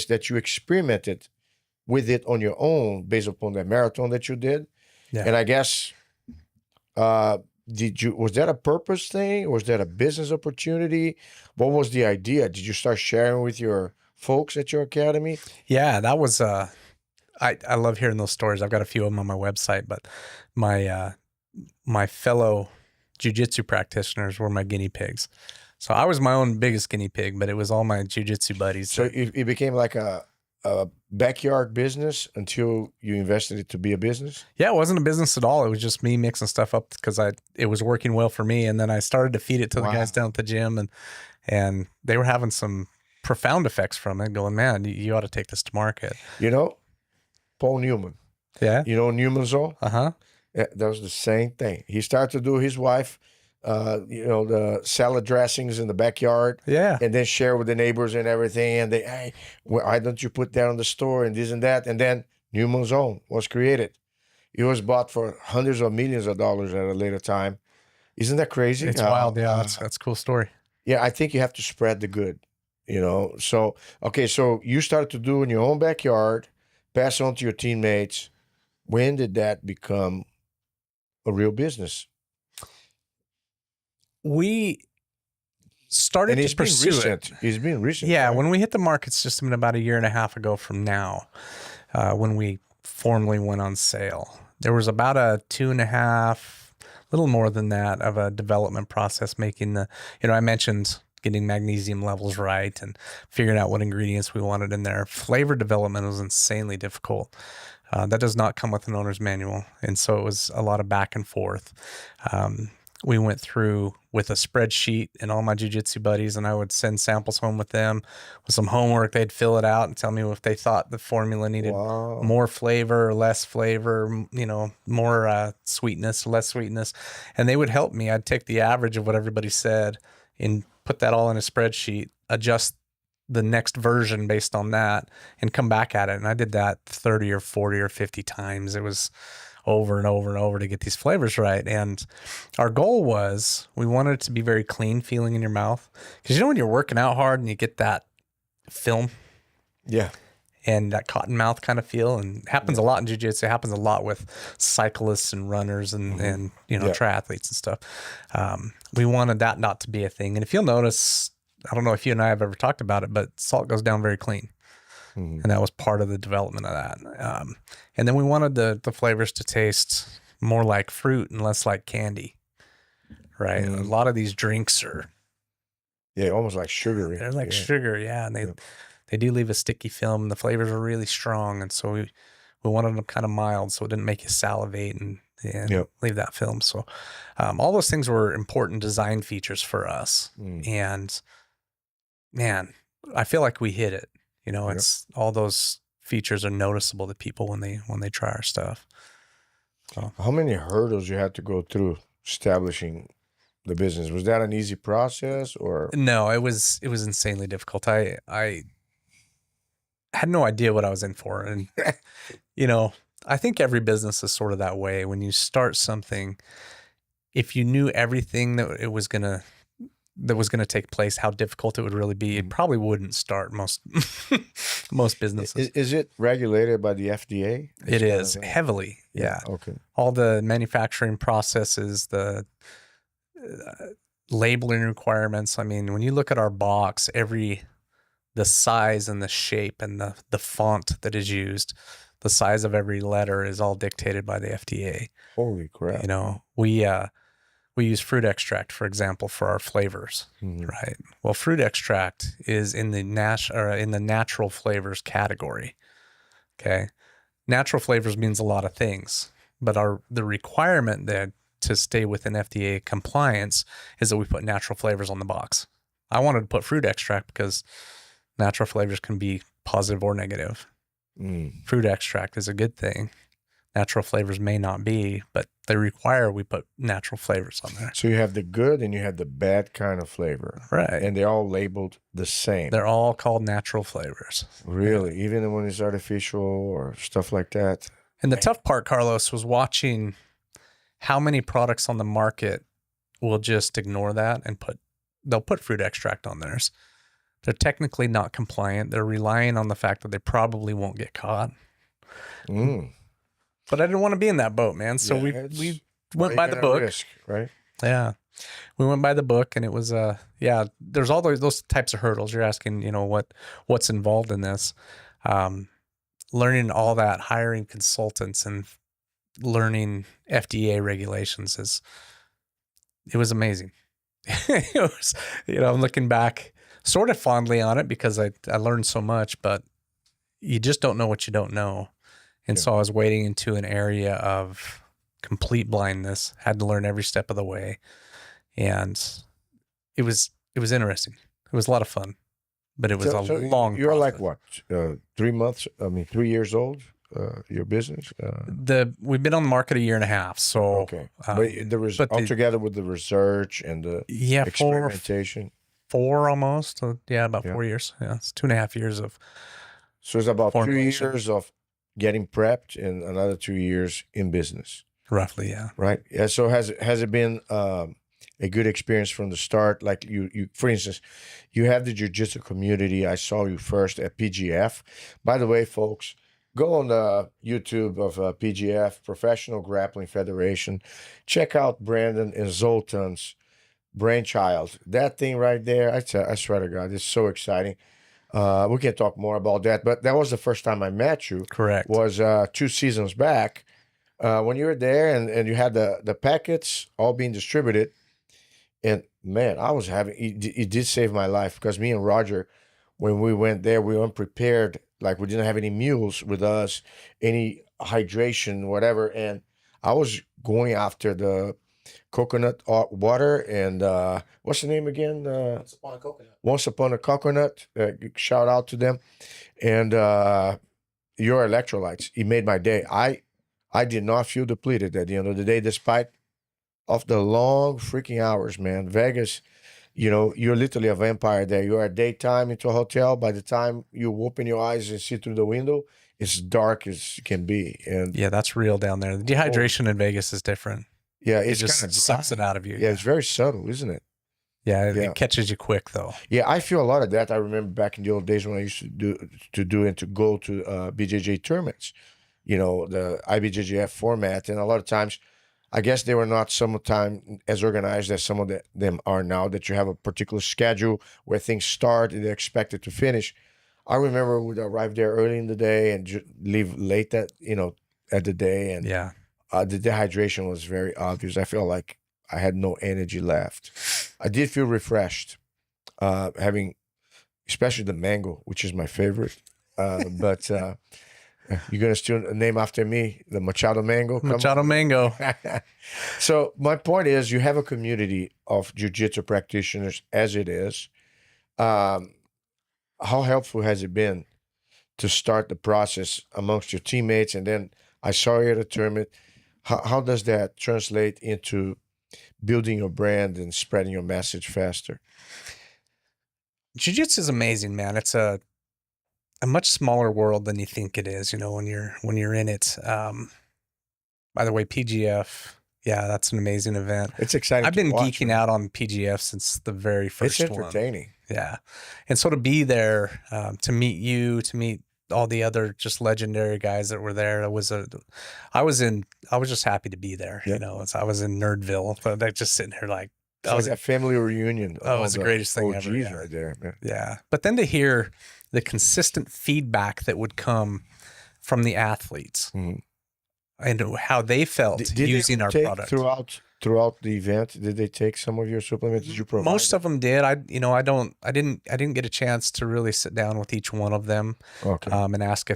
that you experimented with it on your own based upon the marathon that you did. Yeah. And I guess, was that a purpose thing? Was that a business opportunity? What was the idea? Did you start sharing with your folks at your academy? Yeah, that was, I love hearing those stories. I've got a few of them on my website, but my fellow jiu-jitsu practitioners were my guinea pigs. So I was my own biggest guinea pig, but it was all my jiu-jitsu buddies. So it became like a backyard business until you invested it to be a business? Yeah, it wasn't a business at all. It was just me mixing stuff up because it was working well for me. And then I started to feed it to the guys down at the gym, and they were having some profound effects from it, going, man, you ought to take this to market. You know, Paul Newman. Yeah. You know Newman's Zone? Uh-huh. Yeah, that was the same thing. He started to do his wife, the salad dressings in the backyard. Yeah. And then share with the neighbors and everything. And they, hey, why don't you put that on the store and this and that? And then Newman's Own was created. It was bought for hundreds of millions of dollars at a later time. Isn't that crazy? It's wild. Yeah, that's a cool story. Yeah, I think you have to spread the good, So, okay, so you started to do in your own backyard, pass on to your teammates. When did that become a real business? We started to pursue it. It's been recent. Yeah, right? when we hit the market system about 1.5 years ago from now, when we formally went on sale, there was about a 2.5, little more than that, of a development process, making I mentioned getting magnesium levels right and figuring out what ingredients we wanted in there. Flavor development was insanely difficult. That does not come with an owner's manual. And so it was a lot of back and forth. We went through with a spreadsheet and all my jiu-jitsu buddies, and I would send samples home with them with some homework. They'd fill it out and tell me if they thought the formula needed more flavor or less flavor, more sweetness or less sweetness. And they would help me. I'd take the average of what everybody said and put that all in a spreadsheet, adjust the next version based on that, and come back at it. And I did that 30 or 40 or 50 times. It was over and over and over to get these flavors right. And our goal was, we wanted it to be very clean feeling in your mouth. Because when you're working out hard and you get that film, and that cotton mouth kind of feel, and it happens a lot in jiu-jitsu. It happens a lot with cyclists and runners and triathletes and stuff. We wanted that not to be a thing. And if you'll notice, I don't know if you and I have ever talked about it, but salt goes down very clean. And that was part of the development of that. And then we wanted the flavors to taste more like fruit and less like candy, right? A lot of these drinks are... Yeah, almost like sugary. They're like sugar, and they do leave a sticky film. The flavors are really strong, and so we wanted them kind of mild so it didn't make you salivate and leave that film. So all those things were important design features for us. And, man, I feel like we hit it. It's all those features are noticeable to people when they try our stuff. So. How many hurdles you had to go through establishing the business? Was that an easy process or? No, it was insanely difficult. I had no idea what I was in for. And, I think every business is sort of that way. When you start something, if you knew everything that was going to take place, how difficult it would really be, it probably wouldn't start most businesses. Is it regulated by the FDA? It is heavily. Yeah. Okay. All the manufacturing processes, the labeling requirements. I mean, when you look at our box, the size and the shape and the font that is used, the size of every letter is all dictated by the FDA. Holy crap. We use fruit extract, for example, for our flavors, right? Well, fruit extract is in the natural flavors category. Okay, natural flavors means a lot of things, but the requirement that to stay within FDA compliance is that we put natural flavors on the box. I wanted to put fruit extract because natural flavors can be positive or negative. Fruit extract is a good thing. Natural flavors may not be, but they require we put natural flavors on there. So you have the good and you have the bad kind of flavor. Right. And they're all labeled the same. They're all called natural flavors. Really? Even when it's artificial or stuff like that? And the tough part, Carlos, was watching how many products on the market will just ignore that and they'll put fruit extract on theirs. They're technically not compliant. They're relying on the fact that they probably won't get caught. Mm. But I didn't want to be in that boat, man. So we went by the book. Risk, right? Yeah. We went by the book, and it was there's all those types of hurdles. You're asking, what's involved in this. Learning all that, hiring consultants and learning FDA regulations it was amazing. It was, I'm looking back sort of fondly on it because I learned so much, but you just don't know what you don't know. And so I was wading into an area of complete blindness, had to learn every step of the way. And it was interesting. It was a lot of fun, but it was a long You're process. like what, 3 months? 3 years old, your business? We've been on the market a year and a half. So, Okay. But altogether with the research and the experimentation. Four almost. About 4 years. Yeah. It's 2.5 years of. So it's about 2 formulation. years of getting prepped and another 2 years in business. Roughly, yeah. Right. Yeah. So has it been a good experience from the start? Like you, for instance, you have the jiu-jitsu community. I saw you first at PGF. By the way, folks, go on the YouTube of PGF, Professional Grappling Federation. Check out Brandon and Zoltan's brainchild. That thing right there, I swear to God, it's so exciting. We can talk more about that, but that was the first time I met you. Correct. Was 2 seasons back when you were there and you had the packets all being distributed. And man, I was it did save my life because me and Roger, when we went there, we weren't prepared. Like we didn't have any mules with us, any hydration, whatever. And I was going after the coconut water and what's the name again? Once Upon a Coconut. Once Upon a Coconut. Shout out to them. And your electrolytes. It made my day. I did not feel depleted at the end of the day, despite of the long freaking hours, man. Vegas, you're literally a vampire there. You're at daytime into a hotel. By the time you open your eyes and see through the window, it's dark as it can be. And yeah, that's real down there. The dehydration in Vegas is different. Yeah, It it's just kind of sucks it out of you. Yeah, it's very subtle, isn't it? Yeah, Yeah. it catches you quick though. Yeah, I feel a lot of that. I remember back in the old days when I used to do and to go to BJJ tournaments, the IBJJF format, and a lot of times, I guess they were not sometimes as organized as some of them are now. That you have a particular schedule where things start and they're expected to finish. I remember we'd arrive there early in the day and leave late at the day, and Yeah. the dehydration was very obvious. I felt like I had no energy left. I did feel refreshed, having especially the mango, which is my favorite. But you're going to still name after me, the Machado mango? Machado mango. So my point is you have a community of jiu-jitsu practitioners as it is. How helpful has it been to start the process amongst your teammates? And then I saw you at a tournament. How does that translate into building your brand and spreading your message faster? Jiu-jitsu is amazing, man. It's a much smaller world than you think it is, when you're in it. By the way, PGF, yeah, that's an amazing event. It's exciting. I've been to watch, geeking man. out on PGF since the very first It's one. entertaining. Yeah. And so to be there, to meet you, to meet all the other just legendary guys that were there, I was just happy to be there. Yeah. I was in Nerdville, but just sitting there like, It's like a family reunion. Oh, it was the greatest thing ever. OGs Yeah. right there, man. Yeah. But then to hear the consistent feedback that would come from the athletes Mhm. and how they felt Did using they our take product. throughout the event? Did they take some of your supplements? Did you provide? Most of them did. I didn't get a chance to really sit down with each one of them Okay. and ask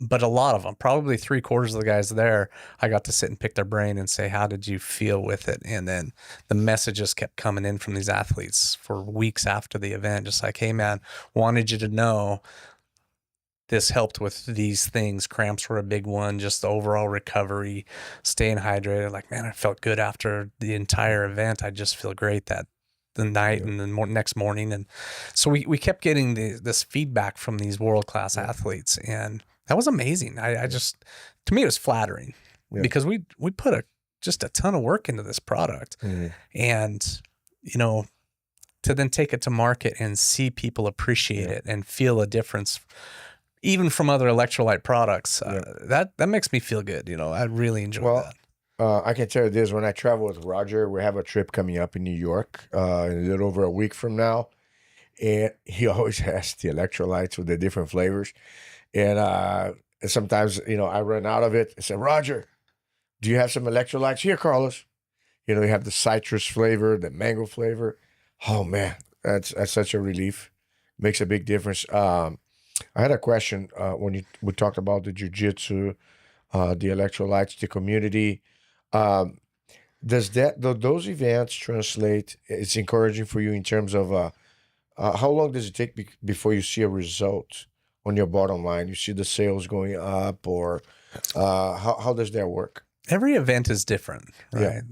but a lot of them, probably 3/4 of the guys there, I got to sit and pick their brain and say, how did you feel with it? And then the messages kept coming in from these athletes for weeks after the event, just like, hey man, wanted you to know this helped with these things. Cramps were a big one, just the overall recovery, staying hydrated. Like, man, I felt good after the entire event. I just feel great that the night and the next morning. And so we kept getting this feedback from these world-class athletes, and that was amazing. I just, to me, it was flattering because we put just a ton of work into this product. And, you know, to then take it to market and see people appreciate it and feel a difference, even from other electrolyte products, that makes me feel good. You know, I really enjoy that. I can tell you this, when I travel with Roger, we have a trip coming up in New York in a little over a week from now. And he always has the electrolytes with the different flavors. And sometimes, you know, I run out of it. I say, Roger, do you have some electrolytes? Here, Carlos. You know, you have the citrus flavor, the mango flavor. Oh, man, that's such a relief. Makes a big difference. I had a question when we talked about the Jiu-Jitsu, the electrolytes, the community. Does those events translate? It's encouraging for you in terms of how long does it take before you see a result on your bottom line? You see the sales going up, or how does that work? Every event is different, right?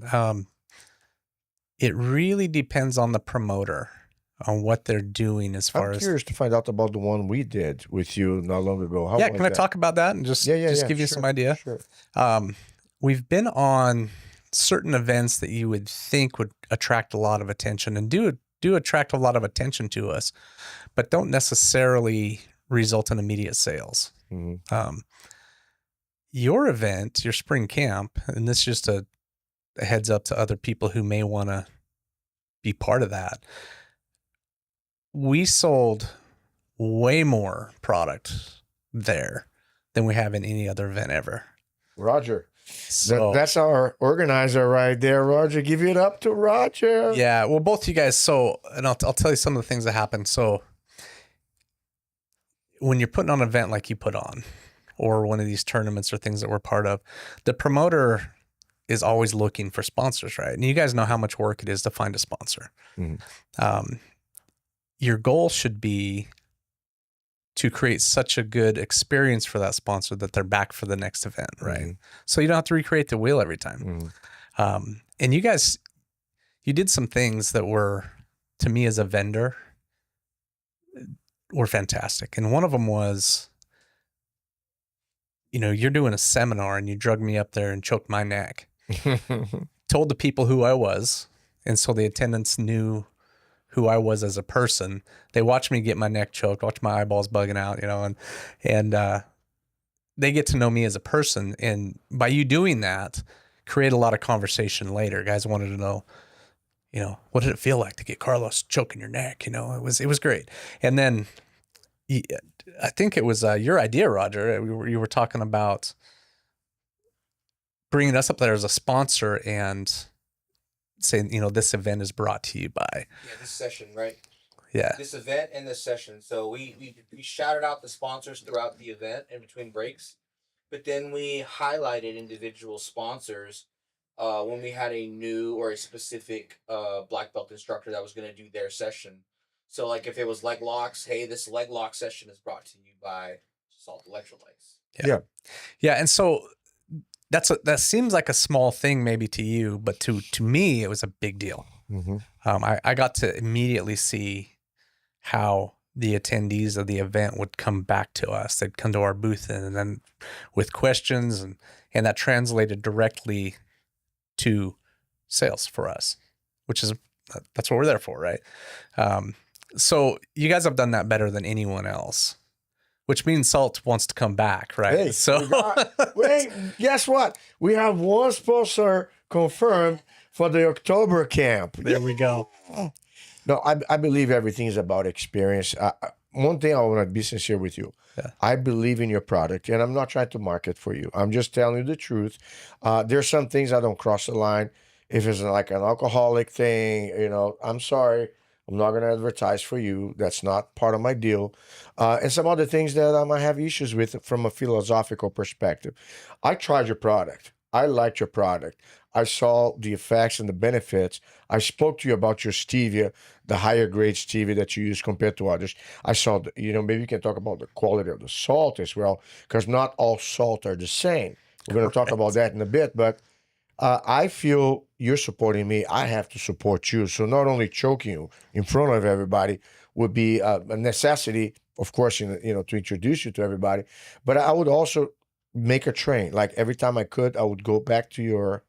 It really depends on the promoter, on what they're doing as far as. I'm curious to find out about the one we did with you not long ago. How can I talk about that and just give you some idea? Sure. We've been on certain events that you would think would attract a lot of attention and do attract a lot of attention to us, but don't necessarily result in immediate sales. Your event, your spring camp, and this is just a heads up to other people who may want to be part of that. We sold way more product there than we have in any other event ever. Roger. So That's our organizer right there, Roger. Give it up to Roger. yeah, well, both you guys. So, and I'll tell you some of the things that happened. So when you're putting on an event like you put on, or one of these tournaments or things that we're part of, the promoter is always looking for sponsors, right? And you guys know how much work it is to find a sponsor. Your goal should be to create such a good experience for that sponsor that they're back for the next event, right? So you don't have to recreate the wheel every time. And you guys, you did some things that were, to me as a vendor, were fantastic. And one of them was, you know, you're doing a seminar and you drug me up there and choked my neck. Told the people who I was, and so the attendants knew who I was as a person. They watched me get my neck choked, watch my eyeballs bugging out, you know, and they get to know me as a person. And by you doing that, create a lot of conversation later. Guys wanted to know, you know, what did it feel like to get Carlos choking your neck? You know, it was great. And then I think it was your idea, Roger. You were talking about bringing us up there as a sponsor and saying, you know, this event is brought to you by. Yeah, this session, right? Yeah. This event and this session. So we shouted out the sponsors throughout the event in between breaks, but then we highlighted individual sponsors when we had a new or a specific black belt instructor that was going to do their session. So like if it was leg locks, hey, this leg lock session is brought to you by SALT Electrolytes. Yeah. And so that seems like a small thing maybe to you, but to me, it was a big deal. I got to immediately see how the attendees of the event would come back to us. They'd come to our booth and then with questions, and that translated directly to sales for us, which is, that's what we're there for, right? So you guys have done that better than anyone else, which means SALT wants to come back, right? Hey, so wait, guess what? We have one sponsor confirmed for the October camp. There we go. No, I believe everything is about experience. One thing I want to be sincere with you. I believe in your product, and I'm not trying to market for you. I'm just telling you the truth. There's some things I don't cross the line. If it's like an alcoholic thing, you know, I'm sorry. I'm not going to advertise for you. That's not part of my deal. And some other things that I might have issues with from a philosophical perspective. I tried your product. I liked your product. I saw the effects and the benefits. I spoke to you about your stevia, the higher grade stevia that you use compared to others. I saw, maybe you can talk about the quality of the salt as well, because not all salt are the same. We're going to talk about that in a bit, but I feel you're supporting me. I have to support you. So not only choking you in front of everybody would be a necessity, of course, to introduce you to everybody, but I would also make a train. Like every time I could, I would go back to your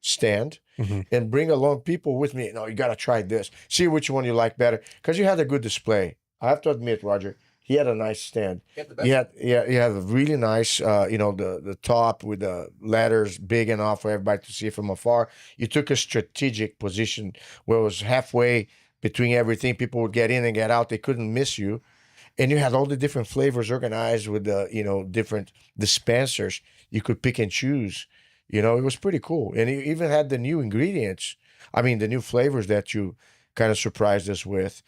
stand and bring along people with me. No, you got to try this. See which one you like better, because you had a good display. I have to admit, Roger, he had a nice stand. He had a really nice, the top with the letters big enough for everybody to see from afar. You took a strategic position where it was halfway between everything. People would get in and get out. They couldn't miss you. And you had all the different flavors organized with the, different dispensers. You could pick and choose. It was pretty cool. And you even had the new ingredients. I mean, the new flavors that you kind of surprised us with.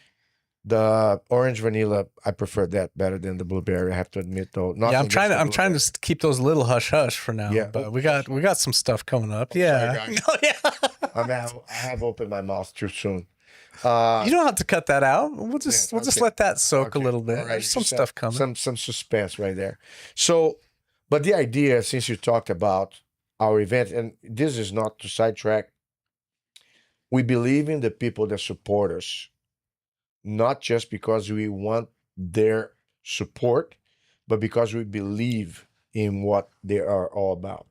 The orange vanilla, I prefer that better than the blueberry. I have to admit, though. I'm trying to keep those a little hush hush for now. Yeah, but we got some stuff coming up. Yeah, sorry, I have opened my mouth too soon. You don't have to cut that out. We'll just let that soak a little bit. Right. There's some stuff coming. Some suspense right there. So, but the idea, since you talked about our event, and this is not to sidetrack, we believe in the people that support us. Not just because we want their support, but because we believe in what they are all about.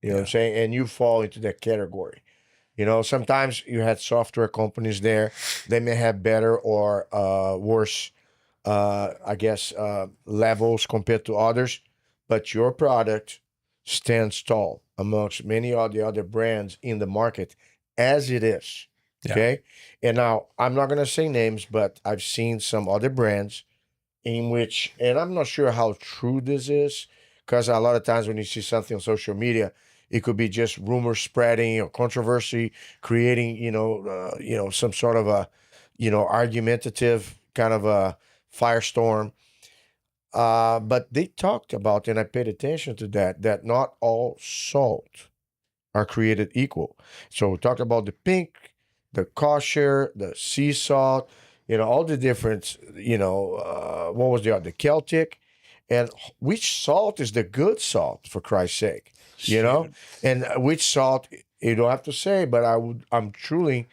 You know what I'm saying? And you fall into that category. Sometimes you had software companies there. They may have better or worse, levels compared to others. But your product stands tall amongst many of the other brands in the market as it is. Okay. And now I'm not going to say names, but I've seen some other brands in which, and I'm not sure how true this is, because a lot of times when you see something on social media, it could be just rumor spreading or controversy, creating, some sort of a, argumentative kind of a firestorm. But they talked about, and I paid attention to that not all salt are created equal. So we talked about the pink, the kosher, the sea salt, all the different, what was the other, the Celtic, and which salt is the good salt, for Christ's sake, and which salt, you don't have to say, but I'm truly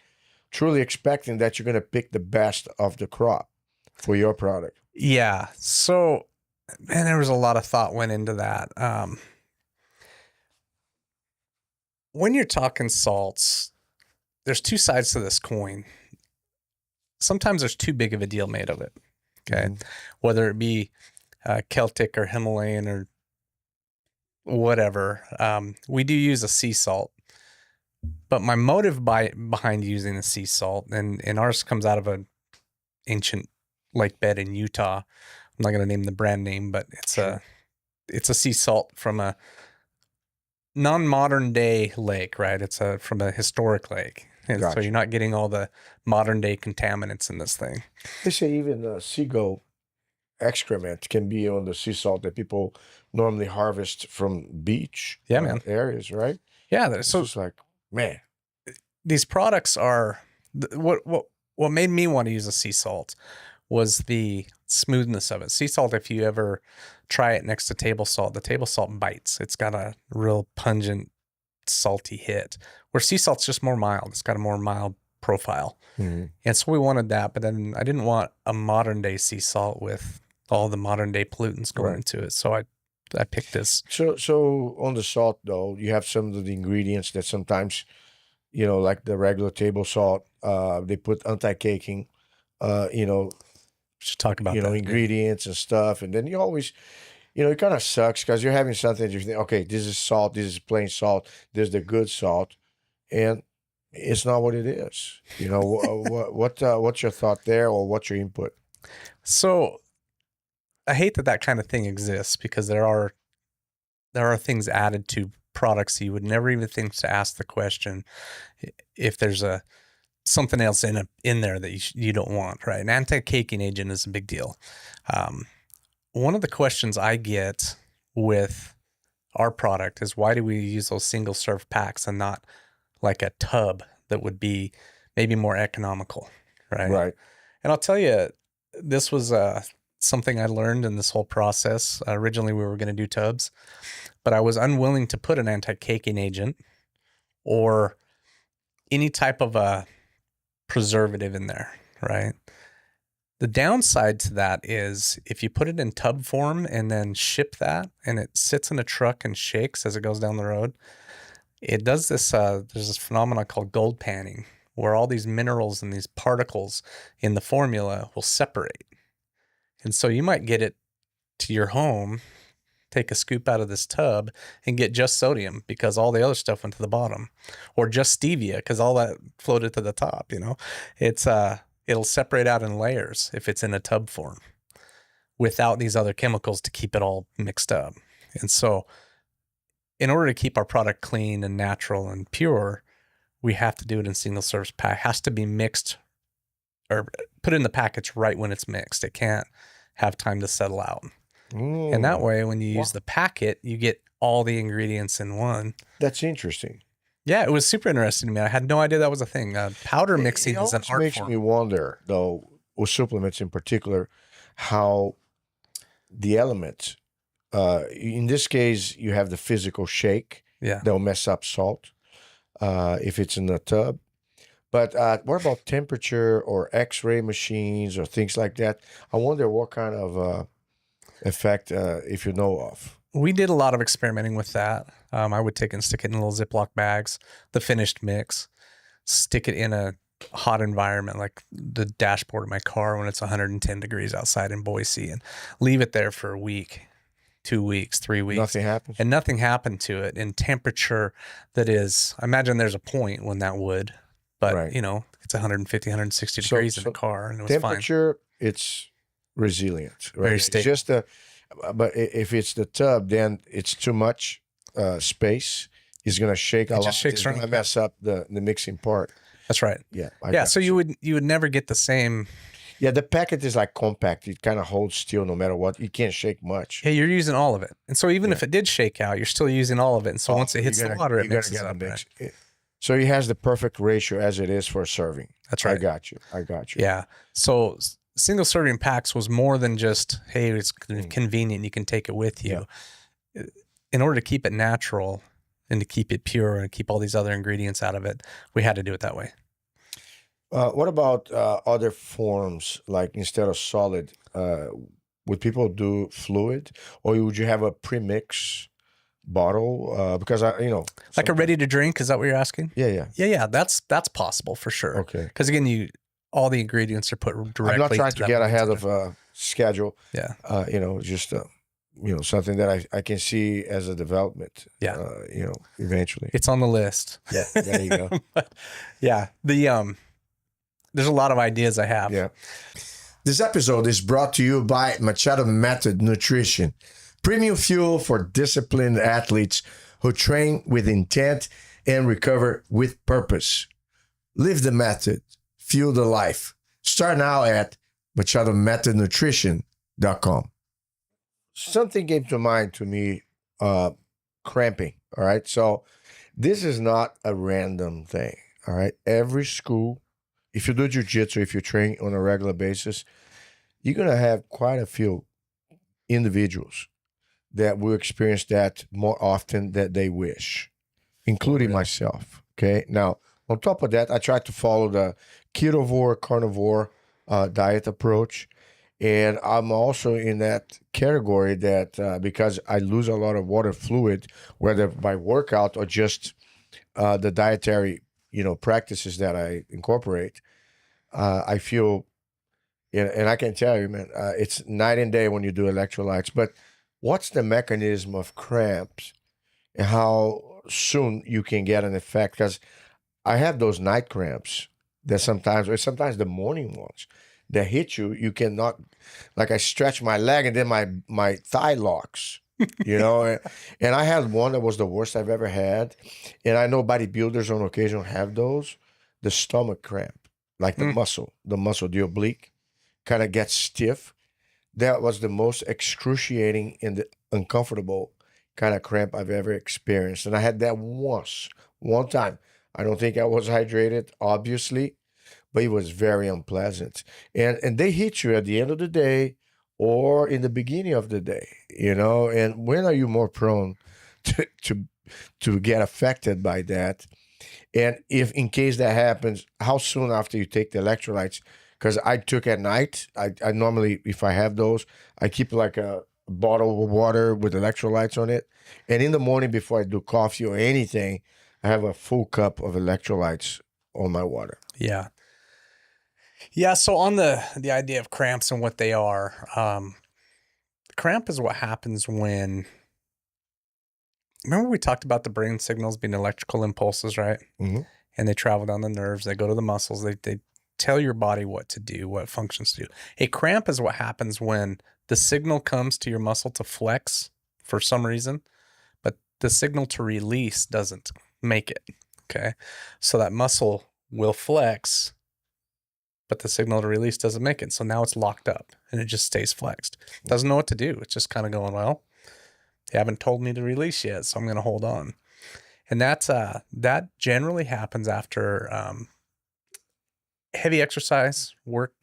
expecting that you're going to pick the best of the crop for your product. Yeah. So, man, there was a lot of thought went into that. When you're talking salts, there's two sides to this coin. Sometimes there's too big of a deal made of it. Okay. Whether it be Celtic or Himalayan or whatever. We do use a sea salt, but my motive behind using a sea salt, and ours comes out of an ancient lake bed in Utah. I'm not going to name the brand name, but it's a sea salt from a non-modern day lake, right? It's from a historic lake. And Gotcha. So you're not getting all the modern day contaminants in this thing. They say even seagull excrement can be on the sea salt that people normally harvest from beach areas, right? Yeah. So it's like, man, these products are what made me want to use a sea salt was the smoothness of it. Sea salt, if you ever try it next to table salt, the table salt bites. It's got a real pungent, salty hit, where sea salt's just more mild. It's got a more mild profile. And so we wanted that, but then I didn't want a modern day sea salt with all the modern day pollutants going into it. So I picked this. So on the salt though, you have some of the ingredients that sometimes, like the regular table salt, they put anti-caking, should talk about that. Ingredients and stuff. And then you always, it kind of sucks because you're having something that you think, okay, this is salt, this is plain salt, this is the good salt. And it's not what it is. What's your thought there, or what's your input? So I hate that kind of thing exists, because there are things added to products that you would never even think to ask the question if there's something else in there that you don't want, right? An anti-caking agent is a big deal. One of the questions I get with our product is why do we use those single serve packs and not like a tub that would be maybe more economical, right? Right. And I'll tell you, this was something I learned in this whole process. Originally, we were going to do tubs, but I was unwilling to put an anti-caking agent or any type of a preservative in there, right? The downside to that is if you put it in tub form and then ship that and it sits in a truck and shakes as it goes down the road, it does this, there's this phenomenon called gold panning, where all these minerals and these particles in the formula will separate. And so you might get it to your home, take a scoop out of this tub and get just sodium because all the other stuff went to the bottom, or just stevia because all that floated to the top, you know. It's it'll separate out in layers if it's in a tub form without these other chemicals to keep it all mixed up. And so in order to keep our product clean and natural and pure, we have to do it in single serve pack. It has to be mixed or put in the package right when it's mixed. It can't have time to settle out. And that way, when you use the packet, you get all the ingredients in one. That's interesting. Yeah, it was super interesting to me. I had no idea that was a thing. Powder mixing is an art makes form. me wonder, though, with supplements in particular, how the elements, in this case, you have the physical shake. Yeah. They'll mess up salt if it's in the tub. But what about temperature or X-ray machines or things like that? I wonder what kind of effect, if you know of. We did a lot of experimenting with that. I would take it and stick it in little Ziploc bags, the finished mix, stick it in a hot environment like the dashboard of my car when it's 110 degrees outside in Boise, and leave it there for a week, 2 weeks, 3 weeks. Nothing happens. And nothing happened to it in temperature that is, I imagine there's a point when that would, but Right. you know, it's 150, 160 degrees in the car and it was fine. Temperature, it's resilient. Right? Very It's stable. just but if it's the tub, then it's too much space. It's gonna shake a lot. just shakes It's around gonna the mess up the mixing part. That's right. Yeah. Yeah. So you would never get the same. Yeah, the packet is like compact. It kind of holds still no matter what. You can't shake much. Yeah, you're using all of it. And so even if it did shake out, you're still using all of it. And so once it hits You're the gonna- water, it you're gonna mixes get a up. mix. Right? So he has the perfect ratio as it is for serving. That's right. I got you. Yeah. So single serving packs was more than just, hey, it's Mm. convenient. You can take it with you. In order to keep it natural and to keep it pure and keep all these other ingredients out of it, we had to do it that way. What about other forms, like instead of solid? Would people do fluid, or would you have a premix bottle? Because Like a ready to drink. Is that what you're asking? yeah. Yeah. That's possible for sure. Okay. Because again, all the ingredients are put directly. I'm not trying to that get ahead mixture. of schedule. Yeah. Just something that I can see as a development. Yeah. Eventually. It's on the list. Yeah. There you go. Yeah. There's a lot of ideas I have. Yeah. This episode is brought to you by Machado Method Nutrition, premium fuel for disciplined athletes who train with intent and recover with purpose. Live the method, fuel the life. Start now at machadomethodnutrition.com. Something came to mind to me, cramping. All right. So this is not a random thing. All right. Every school, if you do jiu-jitsu, if you train on a regular basis, you're going to have quite a few individuals that will experience that more often than they wish, including myself. Okay. Now, on top of that, I try to follow the ketovore, carnivore diet approach. And I'm also in that category that because I lose a lot of water fluid, whether by workout or just the dietary practices that I incorporate, I feel, and I can tell you, man, it's night and day when you do electrolytes. But what's the mechanism of cramps and how soon you can get an effect? Because I have those night cramps that sometimes the morning ones that hit you. You cannot, like I stretch my leg and then my thigh locks. And I had one that was the worst I've ever had. And I know bodybuilders on occasion have those. The stomach cramp, like the muscle, the oblique, kind of gets stiff. That was the most excruciating and uncomfortable kind of cramp I've ever experienced. And I had that one time. I don't think I was hydrated, obviously, but it was very unpleasant. And they hit you at the end of the day or in the beginning of the day, and when are you more prone to get affected by that? And if in case that happens, how soon after you take the electrolytes? Because I took at night. I normally, if I have those, I keep like a bottle of water with electrolytes on it. And in the morning before I do coffee or anything, I have a full cup of electrolytes on my water. Yeah. Yeah. So on the idea of cramps and what they are, cramp is what happens when, remember we talked about the brain signals being electrical impulses, right? Mm-hmm. And they travel down the nerves, they go to the muscles, they tell your body what to do, what functions to do. A cramp is what happens when the signal comes to your muscle to flex for some reason, but the signal to release doesn't make it. Okay. So that muscle will flex, but the signal to release doesn't make it. So now it's locked up and it just stays flexed. Doesn't know what to do. It's just kind of going, well, they haven't told me to release yet, so I'm going to hold on. And that generally happens after heavy exercise, work,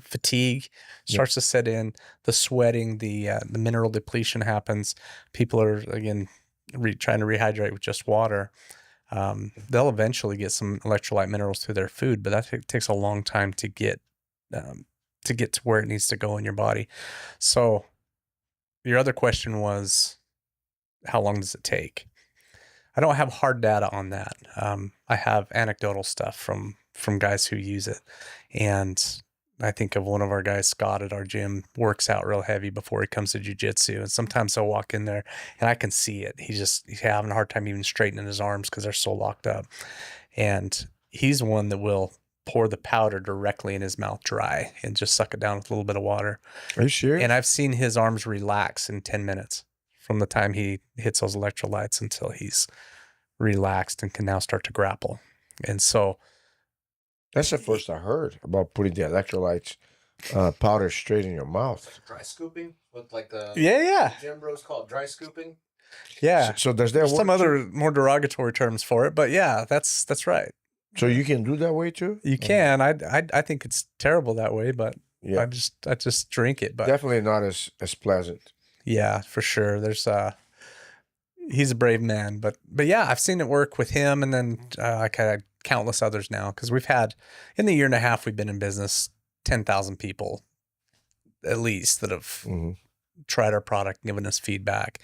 fatigue starts to set in, the sweating, the mineral depletion happens. People are, again, trying to rehydrate with just water. They'll eventually get some electrolyte minerals through their food, but that takes a long time to get to where it needs to go in your body. So your other question was, how long does it take? I don't have hard data on that. I have anecdotal stuff from guys who use it. And I think of one of our guys, Scott, at our gym, works out real heavy before he comes to jiu-jitsu. And sometimes he'll walk in there and I can see it. He's having a hard time even straightening his arms because they're so locked up. And he's one that will pour the powder directly in his mouth dry and just suck it down with a little bit of water. Are you serious? And I've seen his arms relax in 10 minutes from the time he hits those electrolytes until he's relaxed and can now start to grapple. And so that's the first I heard about putting the electrolytes powder straight in your mouth. Dry scooping with like the gym bros call it dry scooping. Yeah. So does that There's work some too? other more derogatory terms for it, but yeah, that's right. So you can do that way too? You can. I think it's terrible that way, but Yeah. I just drink it. But Definitely not as pleasant. yeah, for sure. There's he's a brave man, but yeah, I've seen it work with him, and then I kind of countless others now, because we've had, in the year and a half we've been in business, 10,000 people at least that have tried our product, given us feedback,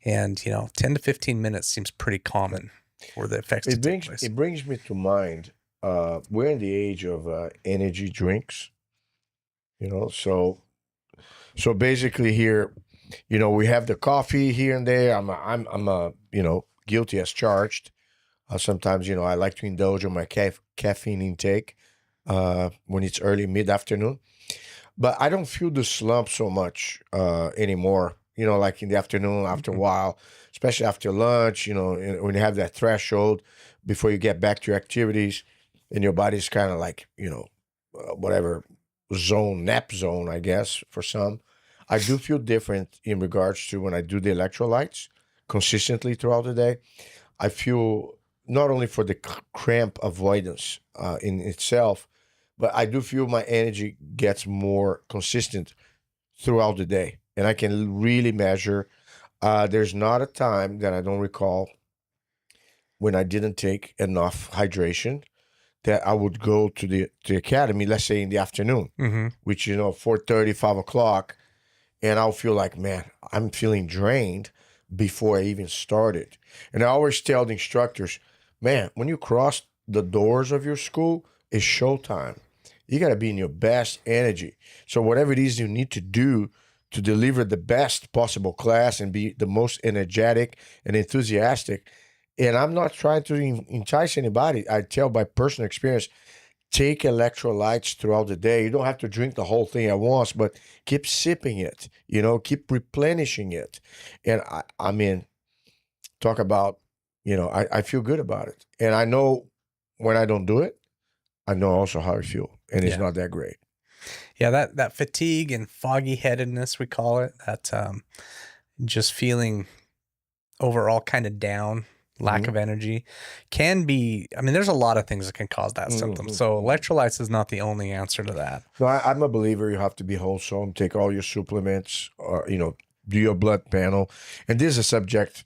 and 10 to 15 minutes seems pretty common for the effects to take place. It brings me to mind, we're in the age of energy drinks, so basically here, we have the coffee here and there. I'm guilty as charged. Sometimes, I like to indulge on my caffeine intake when it's early mid-afternoon, but I don't feel the slump so much anymore. Like in the afternoon after a while, especially after lunch. When you have that threshold before you get back to your activities, and your body's kind of like whatever nap zone, I guess, for some. I do feel different in regards to when I do the electrolytes consistently throughout the day. I feel not only for the cramp avoidance in itself, but I do feel my energy gets more consistent throughout the day. And I can really measure. There's not a time that I don't recall when I didn't take enough hydration that I would go to the academy, let's say in the afternoon, which, 4:30, 5 o'clock, and I'll feel like, man, I'm feeling drained before I even started. And I always tell the instructors, man, when you cross the doors of your school, it's showtime. You got to be in your best energy. So whatever it is you need to do to deliver the best possible class and be the most energetic and enthusiastic. And I'm not trying to entice anybody. I tell by personal experience, take electrolytes throughout the day. You don't have to drink the whole thing at once, but keep sipping it, keep replenishing it. And I mean, talk about, I feel good about it. And I know when I don't do it, I know also how I feel. And it's not that great. Yeah, that fatigue and foggy headedness, we call it, that just feeling overall kind of down, lack of energy can be, I mean, there's a lot of things that can cause that symptom. So electrolytes is not the only answer to that. No, I'm a believer. You have to be wholesome. Take all your supplements, or do your blood panel. And this is a subject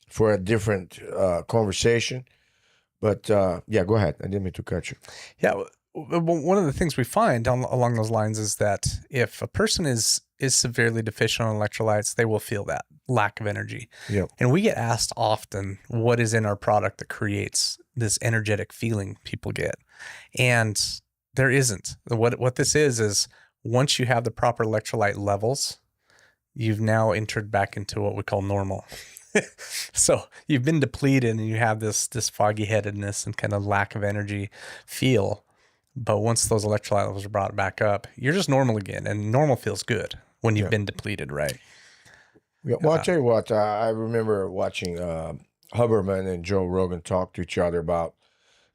for a different conversation. But yeah, go ahead. I didn't mean to cut you. Yeah. One of the things we find along those lines is that if a person is severely deficient on electrolytes, they will feel that lack of energy. Yep. And we get asked often what is in our product that creates this energetic feeling people get. And there isn't. What this is once you have the proper electrolyte levels, you've now entered back into what we call normal. So you've been depleted and you have this foggy headedness and kind of lack of energy feel. But once those electrolyte levels are brought back up, you're just normal again. And normal feels good when you've been depleted, right? Yeah, well, I'll tell you what, I remember watching Huberman and Joe Rogan talk to each other about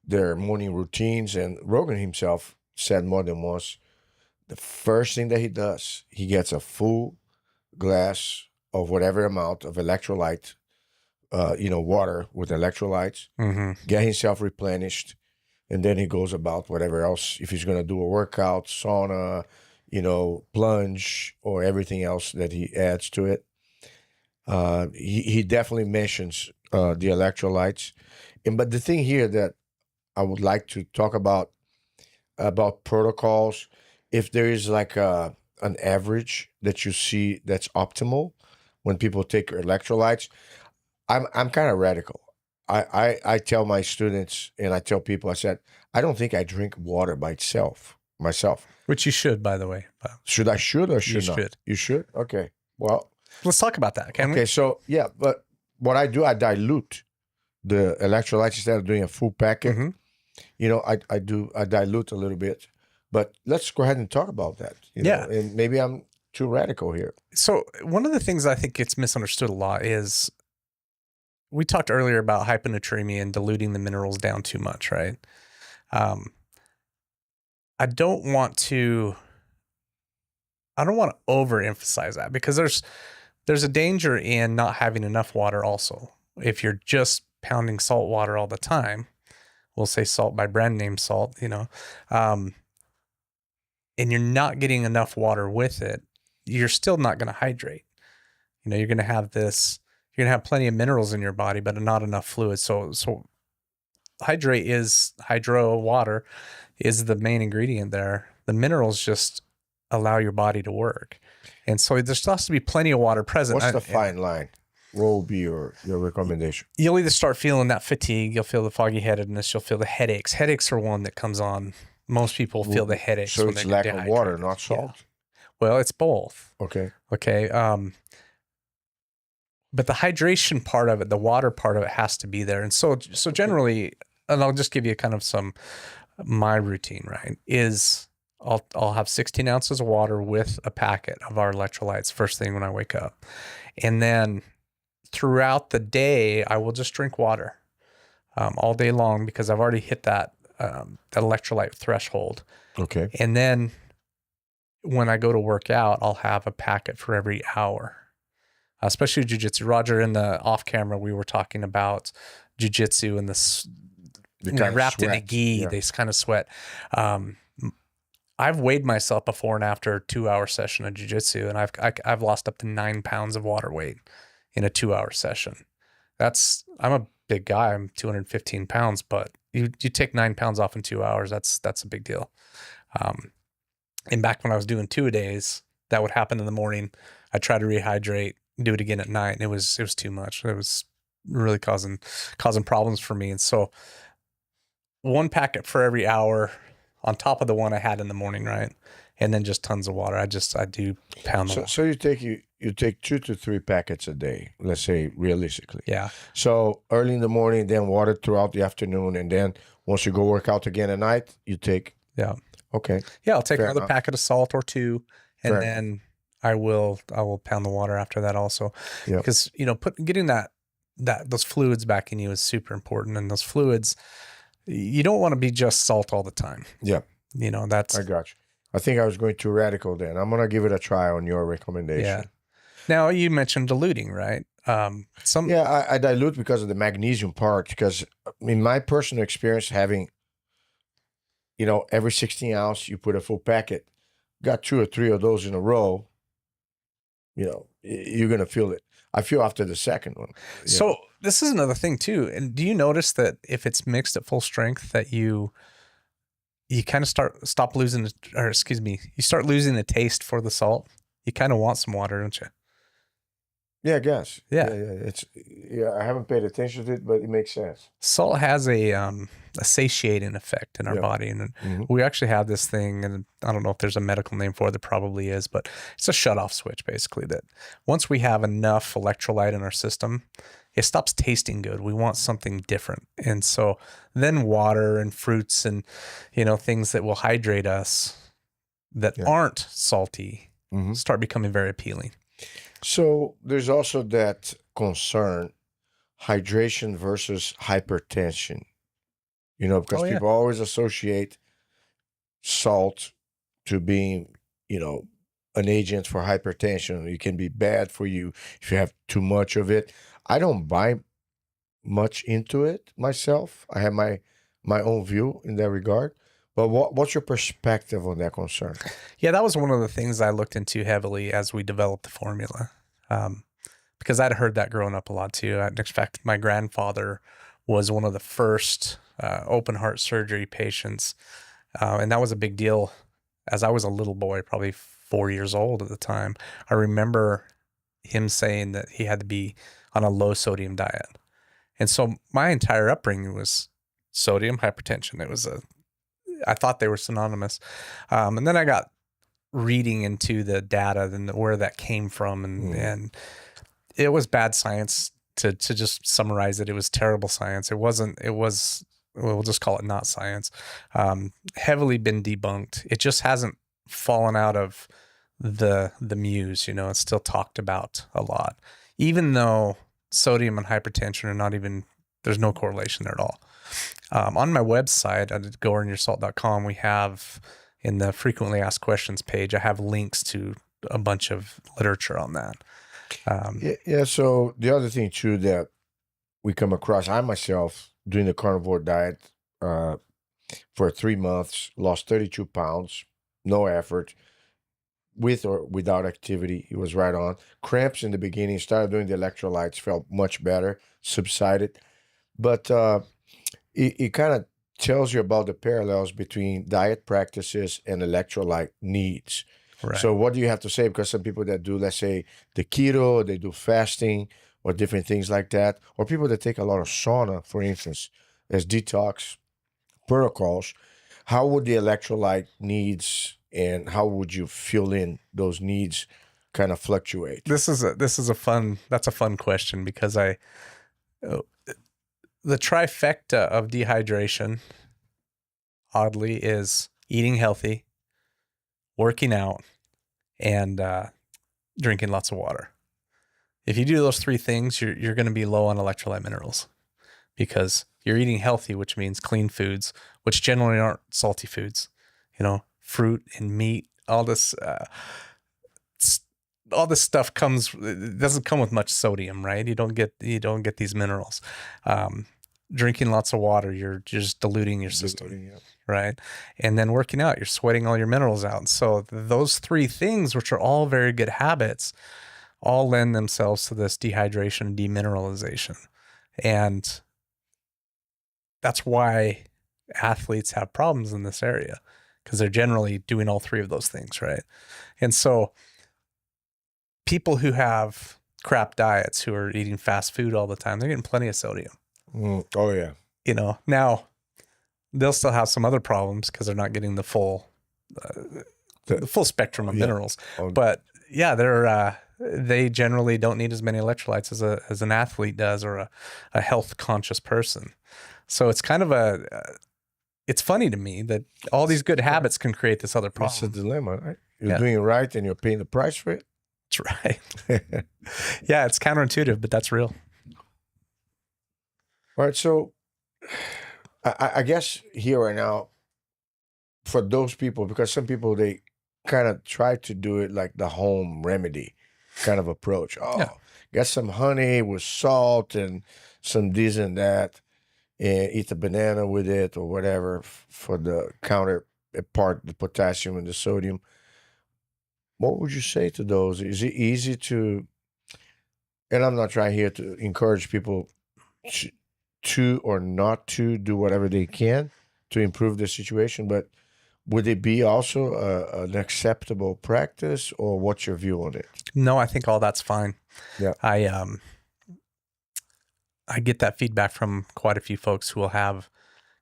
their morning routines. And Rogan himself said more than once, the first thing that he does, he gets a full glass of whatever amount of electrolyte, water with electrolytes, get himself replenished. And then he goes about whatever else, if he's going to do a workout, sauna, plunge, or everything else that he adds to it. He definitely mentions the electrolytes. But the thing here that I would like to talk about protocols, if there is like an average that you see that's optimal when people take electrolytes, I'm kind of radical. I tell my students and I tell people, I said, I don't think I drink water by itself, myself. Which you should, by the way. Should or should not? Should. You should? Okay. Well, let's talk about that, can we? Okay, so yeah, but what I do, I dilute the electrolytes instead of doing a full packet. I dilute a little bit. But let's go ahead and talk about that. And maybe I'm too radical here. So one of the things I think gets misunderstood a lot is we talked earlier about hyponatremia and diluting the minerals down too much, right? I don't want to overemphasize that because there's a danger in not having enough water also. If you're just pounding salt water all the time, we'll say salt by brand name salt, and you're not getting enough water with it, you're still not going to hydrate. You're going to have you're going to have plenty of minerals in your body, but not enough fluid. So water is the main ingredient there. The minerals just allow your body to work. And so there still has to be plenty of water present. What's the fine line? What will be your recommendation? You'll either start feeling that fatigue, you'll feel the foggy headedness, you'll feel the headaches. Headaches are one that comes on. Most people feel the headaches. So it's lack of water, not salt? Yeah. Well, it's both. Okay. But the hydration part of it, the water part of it has to be there. And so generally, and I'll just give you kind of my routine, right, is I'll have 16 ounces of water with a packet of our electrolytes first thing when I wake up. And then throughout the day, I will just drink water all day long because I've already hit that electrolyte threshold. Okay. And then when I go to work out, I'll have a packet for every hour. Especially jiu-jitsu. Roger, in the off camera, we were talking about jiu-jitsu and this wrapped in a gi, they kind of sweat. I've weighed myself before and after a 2-hour session of jiu-jitsu, and I've lost up to 9 pounds of water weight in a 2-hour session. I'm a big guy. I'm 215 pounds, but you take 9 pounds off in 2 hours. That's a big deal. And back when I was doing 2-a-days, that would happen in the morning. I try to rehydrate, do it again at night, and it was too much. It was really causing problems for me. And so 1 packet for every hour on top of the one I had in the morning, right? And then just tons of water. I do pound the water. So you take 2 to 3 packets a day, let's say realistically. Yeah. So early in the morning, then water throughout the afternoon, and then once you go work out again at night, you take. Yeah. Okay. Yeah, I'll take another packet of salt or 2, and then I will pound the water after that also. Yeah. Because getting those fluids back in you is super important, and those fluids, you don't want to be just salt all the time. Yeah. That's. I got you. I think I was going too radical then. I'm going to give it a try on your recommendation. Yeah. Now, you mentioned diluting, right? Some Yeah, I dilute because of the magnesium part. Because in my personal experience, having, every 16 ounce, you put a full packet, got 2 or 3 of those in a row, you're going to feel it. I feel after the second one. So this is another thing too. And do you notice that if it's mixed at full strength, that you kind of stop losing, you start losing the taste for the salt? You kind of want some water, don't you? Yeah, I guess. Yeah. I haven't paid attention to it, but it makes sense. Salt has a satiating effect in our body. And we actually have this thing, and I don't know if there's a medical name for it, there probably is, but it's a shutoff switch basically, that once we have enough electrolyte in our system, it stops tasting good. We want something different. And so then water and fruits and, things that will hydrate us that aren't salty start becoming very appealing. So there's also that concern, hydration versus hypertension, because people always associate salt to being, an agent for hypertension. It can be bad for you if you have too much of it. I don't buy much into it myself. I have my own view in that regard. But what's your perspective on that concern? Yeah, that was one of the things I looked into heavily as we developed the formula, because I'd heard that growing up a lot too. In fact, my grandfather was one of the first open heart surgery patients, and that was a big deal as I was a little boy, probably 4 years old at the time. I remember him saying that he had to be on a low sodium diet. And so my entire upbringing was sodium, hypertension. I thought they were synonymous. And then I got reading into the data and where that came from. And it was bad science to just summarize it. It was terrible science. We'll just call it not science. Heavily been debunked. It just hasn't fallen out of the muse, it's still talked about a lot, even though sodium and hypertension are not even, there's no correlation there at all. On my website at goearnyoursalt.com, we have in the frequently asked questions page, I have links to a bunch of literature on that. So the other thing too that we come across, I myself doing the carnivore diet for 3 months, lost 32 pounds, no effort, with or without activity. It was right on. Cramps in the beginning, started doing the electrolytes, felt much better, subsided. But it kind of tells you about the parallels between diet practices and electrolyte needs. Right. So what do you have to say? Because some people that do, let's say, the keto, they do fasting or different things like that, or people that take a lot of sauna, for instance, as detox protocols, how would the electrolyte needs and how would you fill in those needs kind of fluctuate? That's a fun question, because the trifecta of dehydration, oddly, is eating healthy, working out, and drinking lots of water. If you do those 3 things, you're going to be low on electrolyte minerals, because you're eating healthy, which means clean foods, which generally aren't salty foods. Fruit and meat, all this stuff doesn't come with much sodium, right? You don't get these minerals. Drinking lots of water, you're just diluting your system, right? And then working out, you're sweating all your minerals out. So those 3 things, which are all very good habits, all lend themselves to this dehydration and demineralization. And that's why athletes have problems in this area, because they're generally doing all 3 of those things, right? And so people who have crap diets, who are eating fast food all the time, they're getting plenty of sodium. Oh yeah. Now they'll still have some other problems because they're not getting the full spectrum of minerals. But yeah, they generally don't need as many electrolytes as an athlete does, or a health conscious person. So it's kind of it's funny to me that all these good habits can create this other problem. It's a dilemma, right? You're doing it right and you're paying the price for it. That's right. Yeah, it's counterintuitive, but that's real. All right, so I guess here right now, for those people, because some people, they kind of try to do it like the home remedy. kind of approach. Oh, Yeah. get some honey with salt and some this and that, and eat a banana with it or whatever for the counterpart, the potassium and the sodium. What would you say to those? Is it easy to, and I'm not trying here to encourage people to or not to do whatever they can to improve the situation, but would it be also an acceptable practice, or what's your view on it? No, I think all that's fine. Yeah. I get that feedback from quite a few folks who will have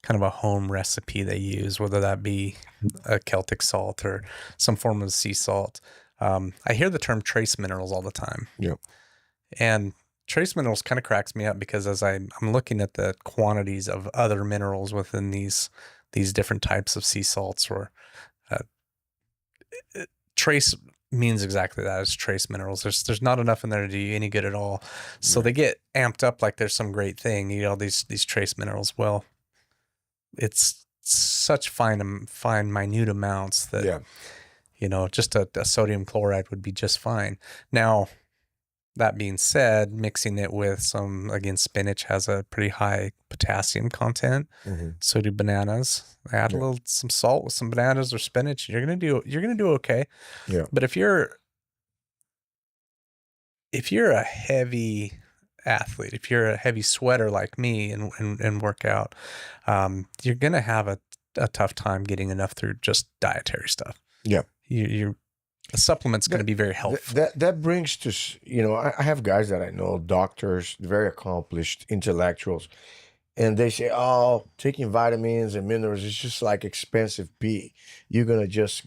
kind of a home recipe they use, whether that be a Celtic salt or some form of sea salt. I hear the term trace minerals all the time. Yeah. And trace minerals kind of cracks me up because as I'm looking at the quantities of other minerals within these different types of sea salts, or trace means exactly that. It's trace minerals. There's not enough in there to do you any good at all. So they get amped up like there's some great thing, these trace minerals. Well, it's such fine minute amounts that, just a sodium chloride would be just fine. Now, that being said, mixing it with spinach has a pretty high potassium content. So do bananas. Add some salt with some bananas or spinach. You're gonna do okay. Yeah. But if you're a heavy athlete, if you're a heavy sweater like me and work out, you're gonna have a tough time getting enough through just dietary stuff. Yeah. A supplement's going to be very helpful. That brings to, I have guys that I know, doctors, very accomplished intellectuals, and they say, oh, taking vitamins and minerals is just like expensive pee. You're going to just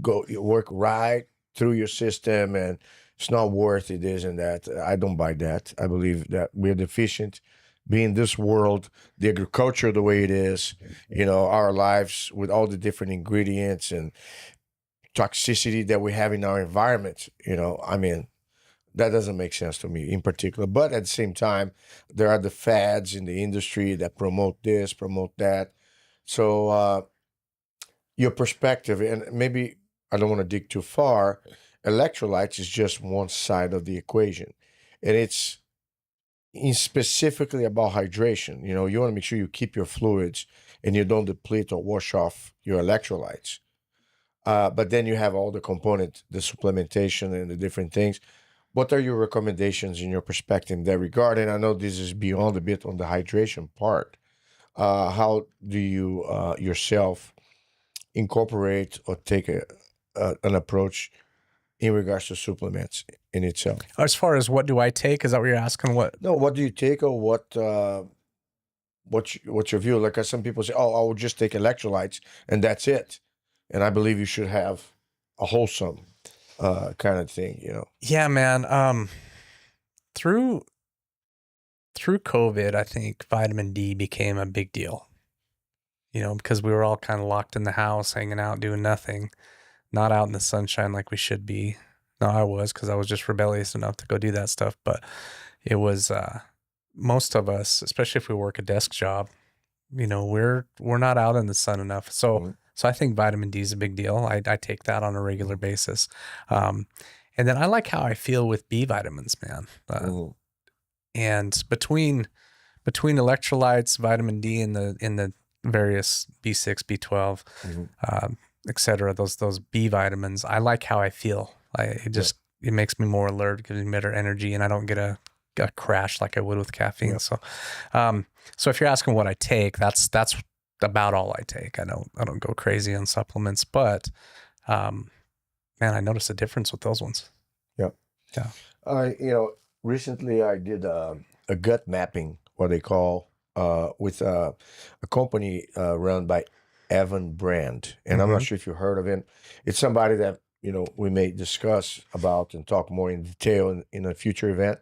work right through your system and it's not worth it, this and that. I don't buy that. I believe that we're deficient. Being this world, the agriculture the way it is, our lives with all the different ingredients and toxicity that we have in our environment, that doesn't make sense to me in particular. But at the same time, there are the fads in the industry that promote this, promote that. So your perspective, and maybe I don't want to dig too far, electrolytes is just one side of the equation. And it's specifically about hydration. You want to make sure you keep your fluids and you don't deplete or wash off your electrolytes. But then you have all the components, the supplementation and the different things. What are your recommendations in your perspective in that regard? And I know this is beyond a bit on the hydration part. How do you yourself incorporate or take an approach in regards to supplements in itself? As far as what do I take? Is that what you're asking? No, what do you take, or what's your view? Like some people say, oh, I will just take electrolytes and that's it. And I believe you should have a wholesome kind of thing, Yeah, man. Through COVID, I think vitamin D became a big deal. Because we were all kind of locked in the house, hanging out, doing nothing, not out in the sunshine like we should be. No, I was, because I was just rebellious enough to go do that stuff. But it was most of us, especially if we work a desk job, we're not out in the sun enough. So. So I think vitamin D is a big deal. I take that on a regular basis. And then I like how I feel with B vitamins, man. And between electrolytes, vitamin D, and the various B6, B12, et cetera, those B vitamins, I like how I feel. It makes me more alert, gives me better energy, and I don't get a crash like I would with caffeine. So if you're asking what I take, that's about all I take. I don't go crazy on supplements, but man, I noticed a difference with those ones. Yeah. Recently I did a gut mapping, what they call, with a company run by Evan Brand, and I'm not sure if you heard of him. It's somebody that we may discuss about and talk more in detail in a future event.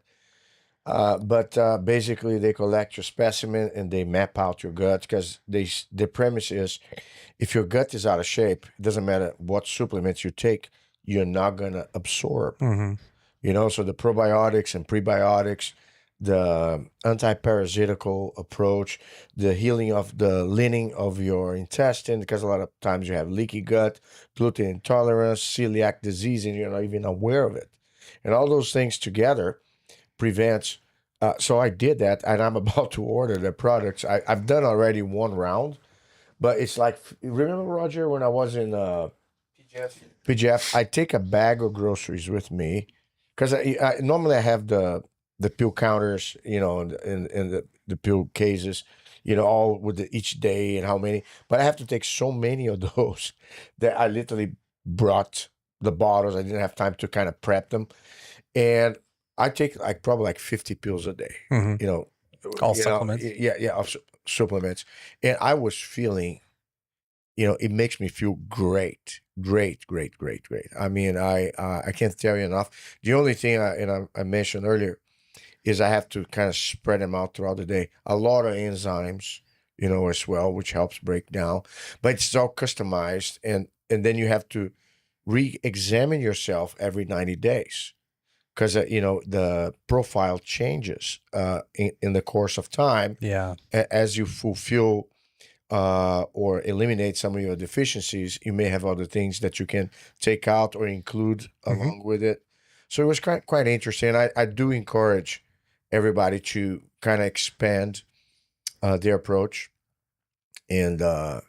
But basically, they collect your specimen and they map out your gut, because the premise is, if your gut is out of shape, it doesn't matter what supplements you take, you're not gonna absorb. So the probiotics and prebiotics, the anti-parasitical approach, the healing of the lining of your intestine, because a lot of times you have leaky gut, gluten intolerance, celiac disease, and you're not even aware of it. and all those things together prevents. So I did that, and I'm about to order the products. I've done already one round, but it's like, remember, Roger, when I was in PGF, I take a bag of groceries with me because I normally I have the pill counters, you know, and the pill cases, you know, all with each day and how many. But I have to take so many of those that I literally brought the bottles. I didn't have time to kind of prep them, and I take like probably like 50 pills a day. Mhm. You know, All you know, supplements. yeah, of supplements, and I was feeling, you know, it makes me feel great. I mean, I can't tell you enough. The only thing I mentioned earlier is I have to kind of spread them out throughout the day. A lot of enzymes, you know, as well, which helps break down. But it's all customized, and then you have to re-examine yourself every 90 days because you know the profile changes in the course of time Yeah. as you fulfill or eliminate some of your deficiencies. You may have other things that you can take out or include along with it. So it was quite interesting. I do encourage everybody to kind of expand their approach, and yeah,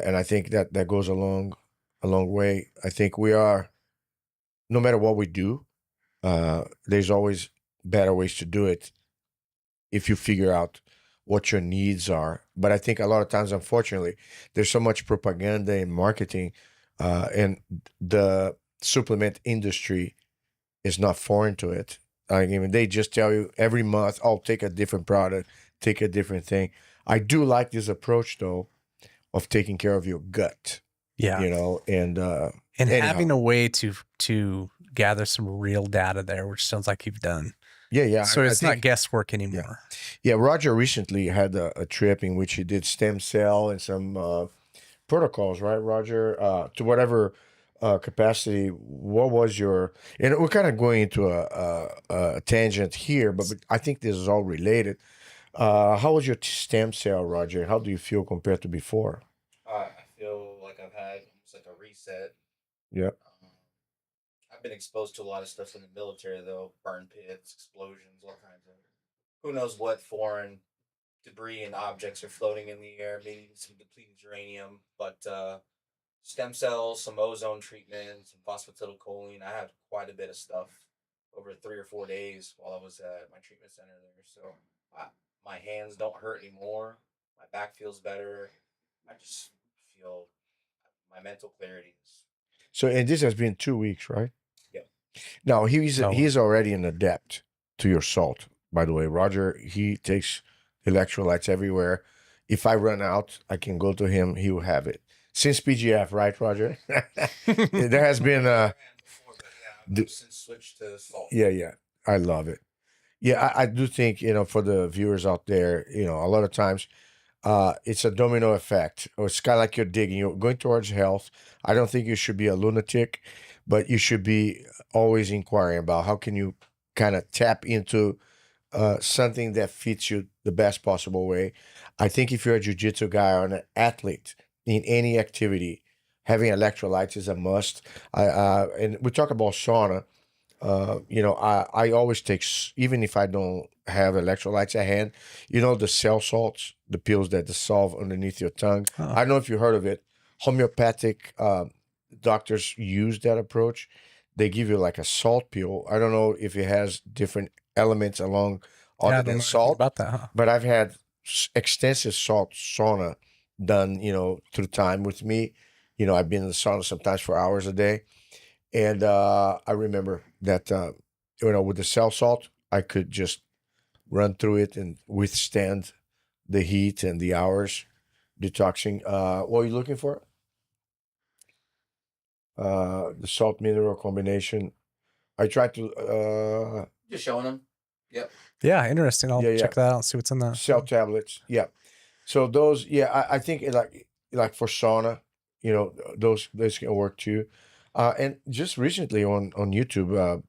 and I think that goes a long way. I think we are, no matter what we do, there's always better ways to do it if you figure out what your needs are. But I think a lot of times, unfortunately, there's so much propaganda and marketing, and the supplement industry is not foreign to it. I mean, they just tell you every month, "Oh, take a different product, take a different thing." I do like this approach, though, of taking care of your gut. Yeah. You know, and And having a way to gather some real data there, which sounds like you've done. yeah. So it's I not think, guesswork anymore. yeah. Roger recently had a trip in which he did stem cell and some protocols, right, Roger? To whatever capacity. What was your? And we're kind of going into a tangent here, but I think this is all related. How was your stem cell, Roger? How do you feel compared to before? I feel like I've had almost like a reset. Yeah. I've been exposed to a lot of stuff in the military, though, burn pits, explosions, all kinds of who knows what foreign debris and objects are floating in the air, maybe some depleted uranium, but stem cells, some ozone treatment, some phosphatidylcholine. I had quite a bit of stuff over 3 or 4 days while I was at my treatment center there. So I, my hands don't hurt anymore. My back feels better. I just feel my mental clarity is. So, and this has been 2 weeks, right? Yeah. Now No. he's already an adept to your salt. By the way, Roger, he takes electrolytes everywhere. If I run out, I can go to him. He will have it since PGF, right, Roger? There has been Before, but yeah, I've since switched to salt. yeah. I love it. Yeah, I do think, you know, for the viewers out there, you know, a lot of times it's a domino effect. Or it's kind of like you're digging, you're going towards health. I don't think you should be a lunatic, but you should be always inquiring about how can you kind of tap into something that fits you the best possible way. I think if you're a jiu-jitsu guy or an athlete in any activity, having electrolytes is a must. And we talk about sauna. You know, I always take, even if I don't have electrolytes at hand, you know, the cell salts, the pills that dissolve underneath your tongue. Huh. I don't know if you heard of it. Homeopathic doctors use that approach. They give you like a salt pill. I don't know if it has different elements along Yeah, I other don't than know salt, about that, huh? but I've had extensive salt sauna done, you know, through time with me. You know, I've been in the sauna sometimes for hours a day. And I remember that, you know, with the cell salt, I could just run through it and withstand the heat and the hours detoxing. What are you looking for? The salt mineral combination. I tried to Just showing them. Yep. Yeah, interesting. I'll Yeah. check that out and see what's in that. cell tablets. Yeah. So those, yeah, I think like for sauna, you know, those can work too. And just recently on YouTube,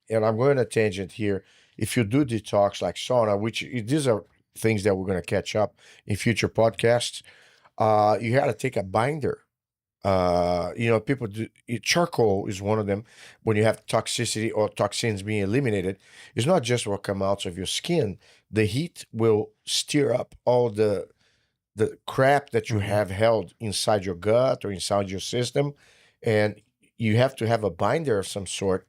and I'm going on a tangent here. If you do detox like sauna, which these are things that we're going to catch up in future podcasts, you got to take a binder People do charcoal is one of them. When you have toxicity or toxins being eliminated, it's not just what comes out of your skin. The heat will stir up all the crap that you have held inside your gut or inside your system, and you have to have a binder of some sort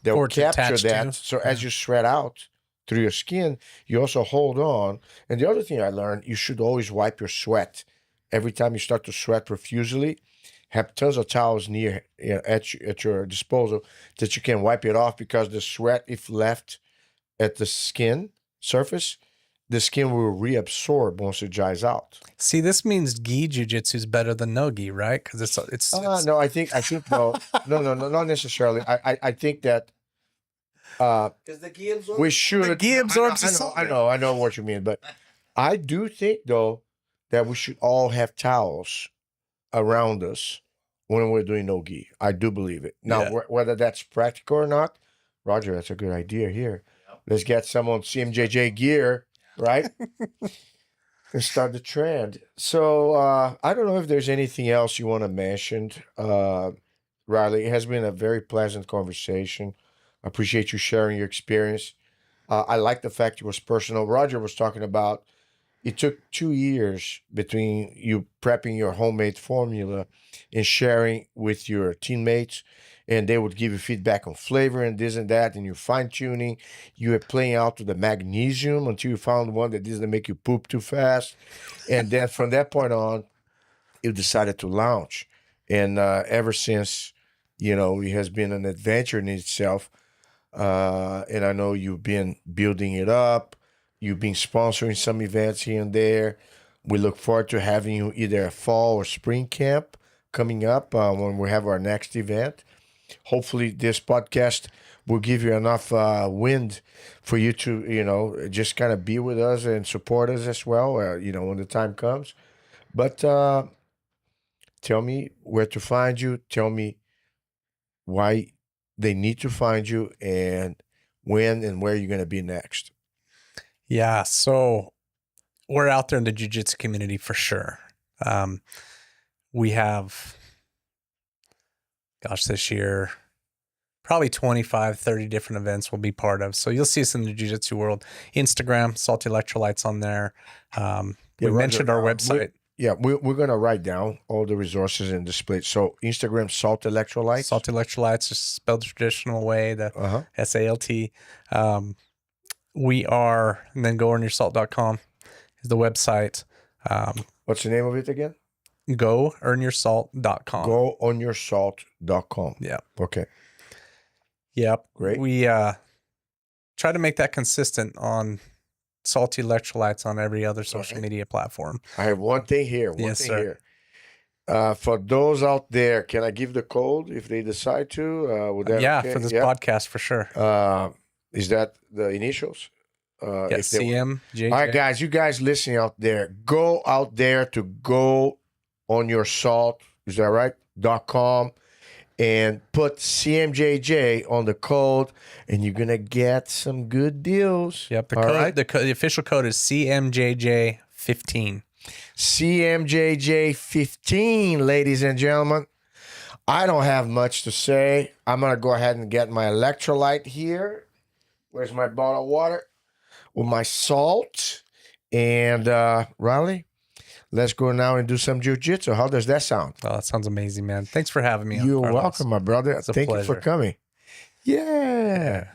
that will Or it's capture attached that. to. So as you sweat out through your skin, you also hold on. And the other thing I learned, you should always wipe your sweat. Every time you start to sweat profusely, have tons of towels near at your disposal that you can wipe it off, because the sweat, if left at the skin surface, the skin will reabsorb once it dries out. See, this means gi jiu-jitsu is better than no gi, right? Because it's No, I think no, not necessarily. I think that Because the gi absorbs. we should. The gi absorbs the salt. I know what you mean, but I do think though that we should all have towels around us when we're doing no gi. I do believe it. Now, Yeah. whether that's practical or not, Roger, that's a good idea here. Let's get some on CMJJ gear, right? And start the trend. So I don't know if there's anything else you want to mention, Riley. It has been a very pleasant conversation. I appreciate you sharing your experience. I like the fact it was personal. Roger was talking about it took 2 years between you prepping your homemade formula and sharing with your teammates, and they would give you feedback on flavor and this and that, and you're fine-tuning. You were playing out with the magnesium until you found one that doesn't make you poop too fast. And then from that point on, you decided to launch. And ever since, it has been an adventure in itself. And I know you've been building it up. You've been sponsoring some events here and there. We look forward to having you either a fall or spring camp coming up when we have our next event. Hopefully this podcast will give you enough wind for you to, just kind of be with us and support us as well, when the time comes. But tell me where to find you. Tell me why they need to find you and when and where you're going to be next. Yeah, so we're out there in the jiu-jitsu community for sure. We have, this year, probably 25, 30 different events we'll be part of. So you'll see us in the jiu-jitsu world. Instagram, SALT Electrolytes on there. We mentioned our website. We're going to write down all the resources and display. So Instagram, SALT Electrolytes. SALT Electrolytes, just spelled the traditional way, the SALT. We are, and then goearnyoursalt.com is the website. What's the name of it again? Goearnyoursalt.com. Goearnyoursalt.com. Yeah. Okay. Yep. Great. We try to make that consistent on Salty Electrolytes on every other social media platform. I have one thing here. For those out there, can I give the code if they decide to? Would that okay? For this podcast for sure. Is that the initials? Yes, CMJJ. All right, guys, you guys listening out there, go out there to goearnyoursalt, is that right? .com, and put CMJJ on the code, and you're gonna get some good deals. Yep, the official code is CMJJ15. CMJJ15, ladies and gentlemen. I don't have much to say. I'm gonna go ahead and get my electrolyte here. Where's my bottle of water? With my salt. And Riley, let's go now and do some jiu-jitsu. How does that sound? Oh, that sounds amazing, man. Thanks for having me on. You're Carlos. welcome, my brother. It's a Thank you pleasure. for coming. Yeah.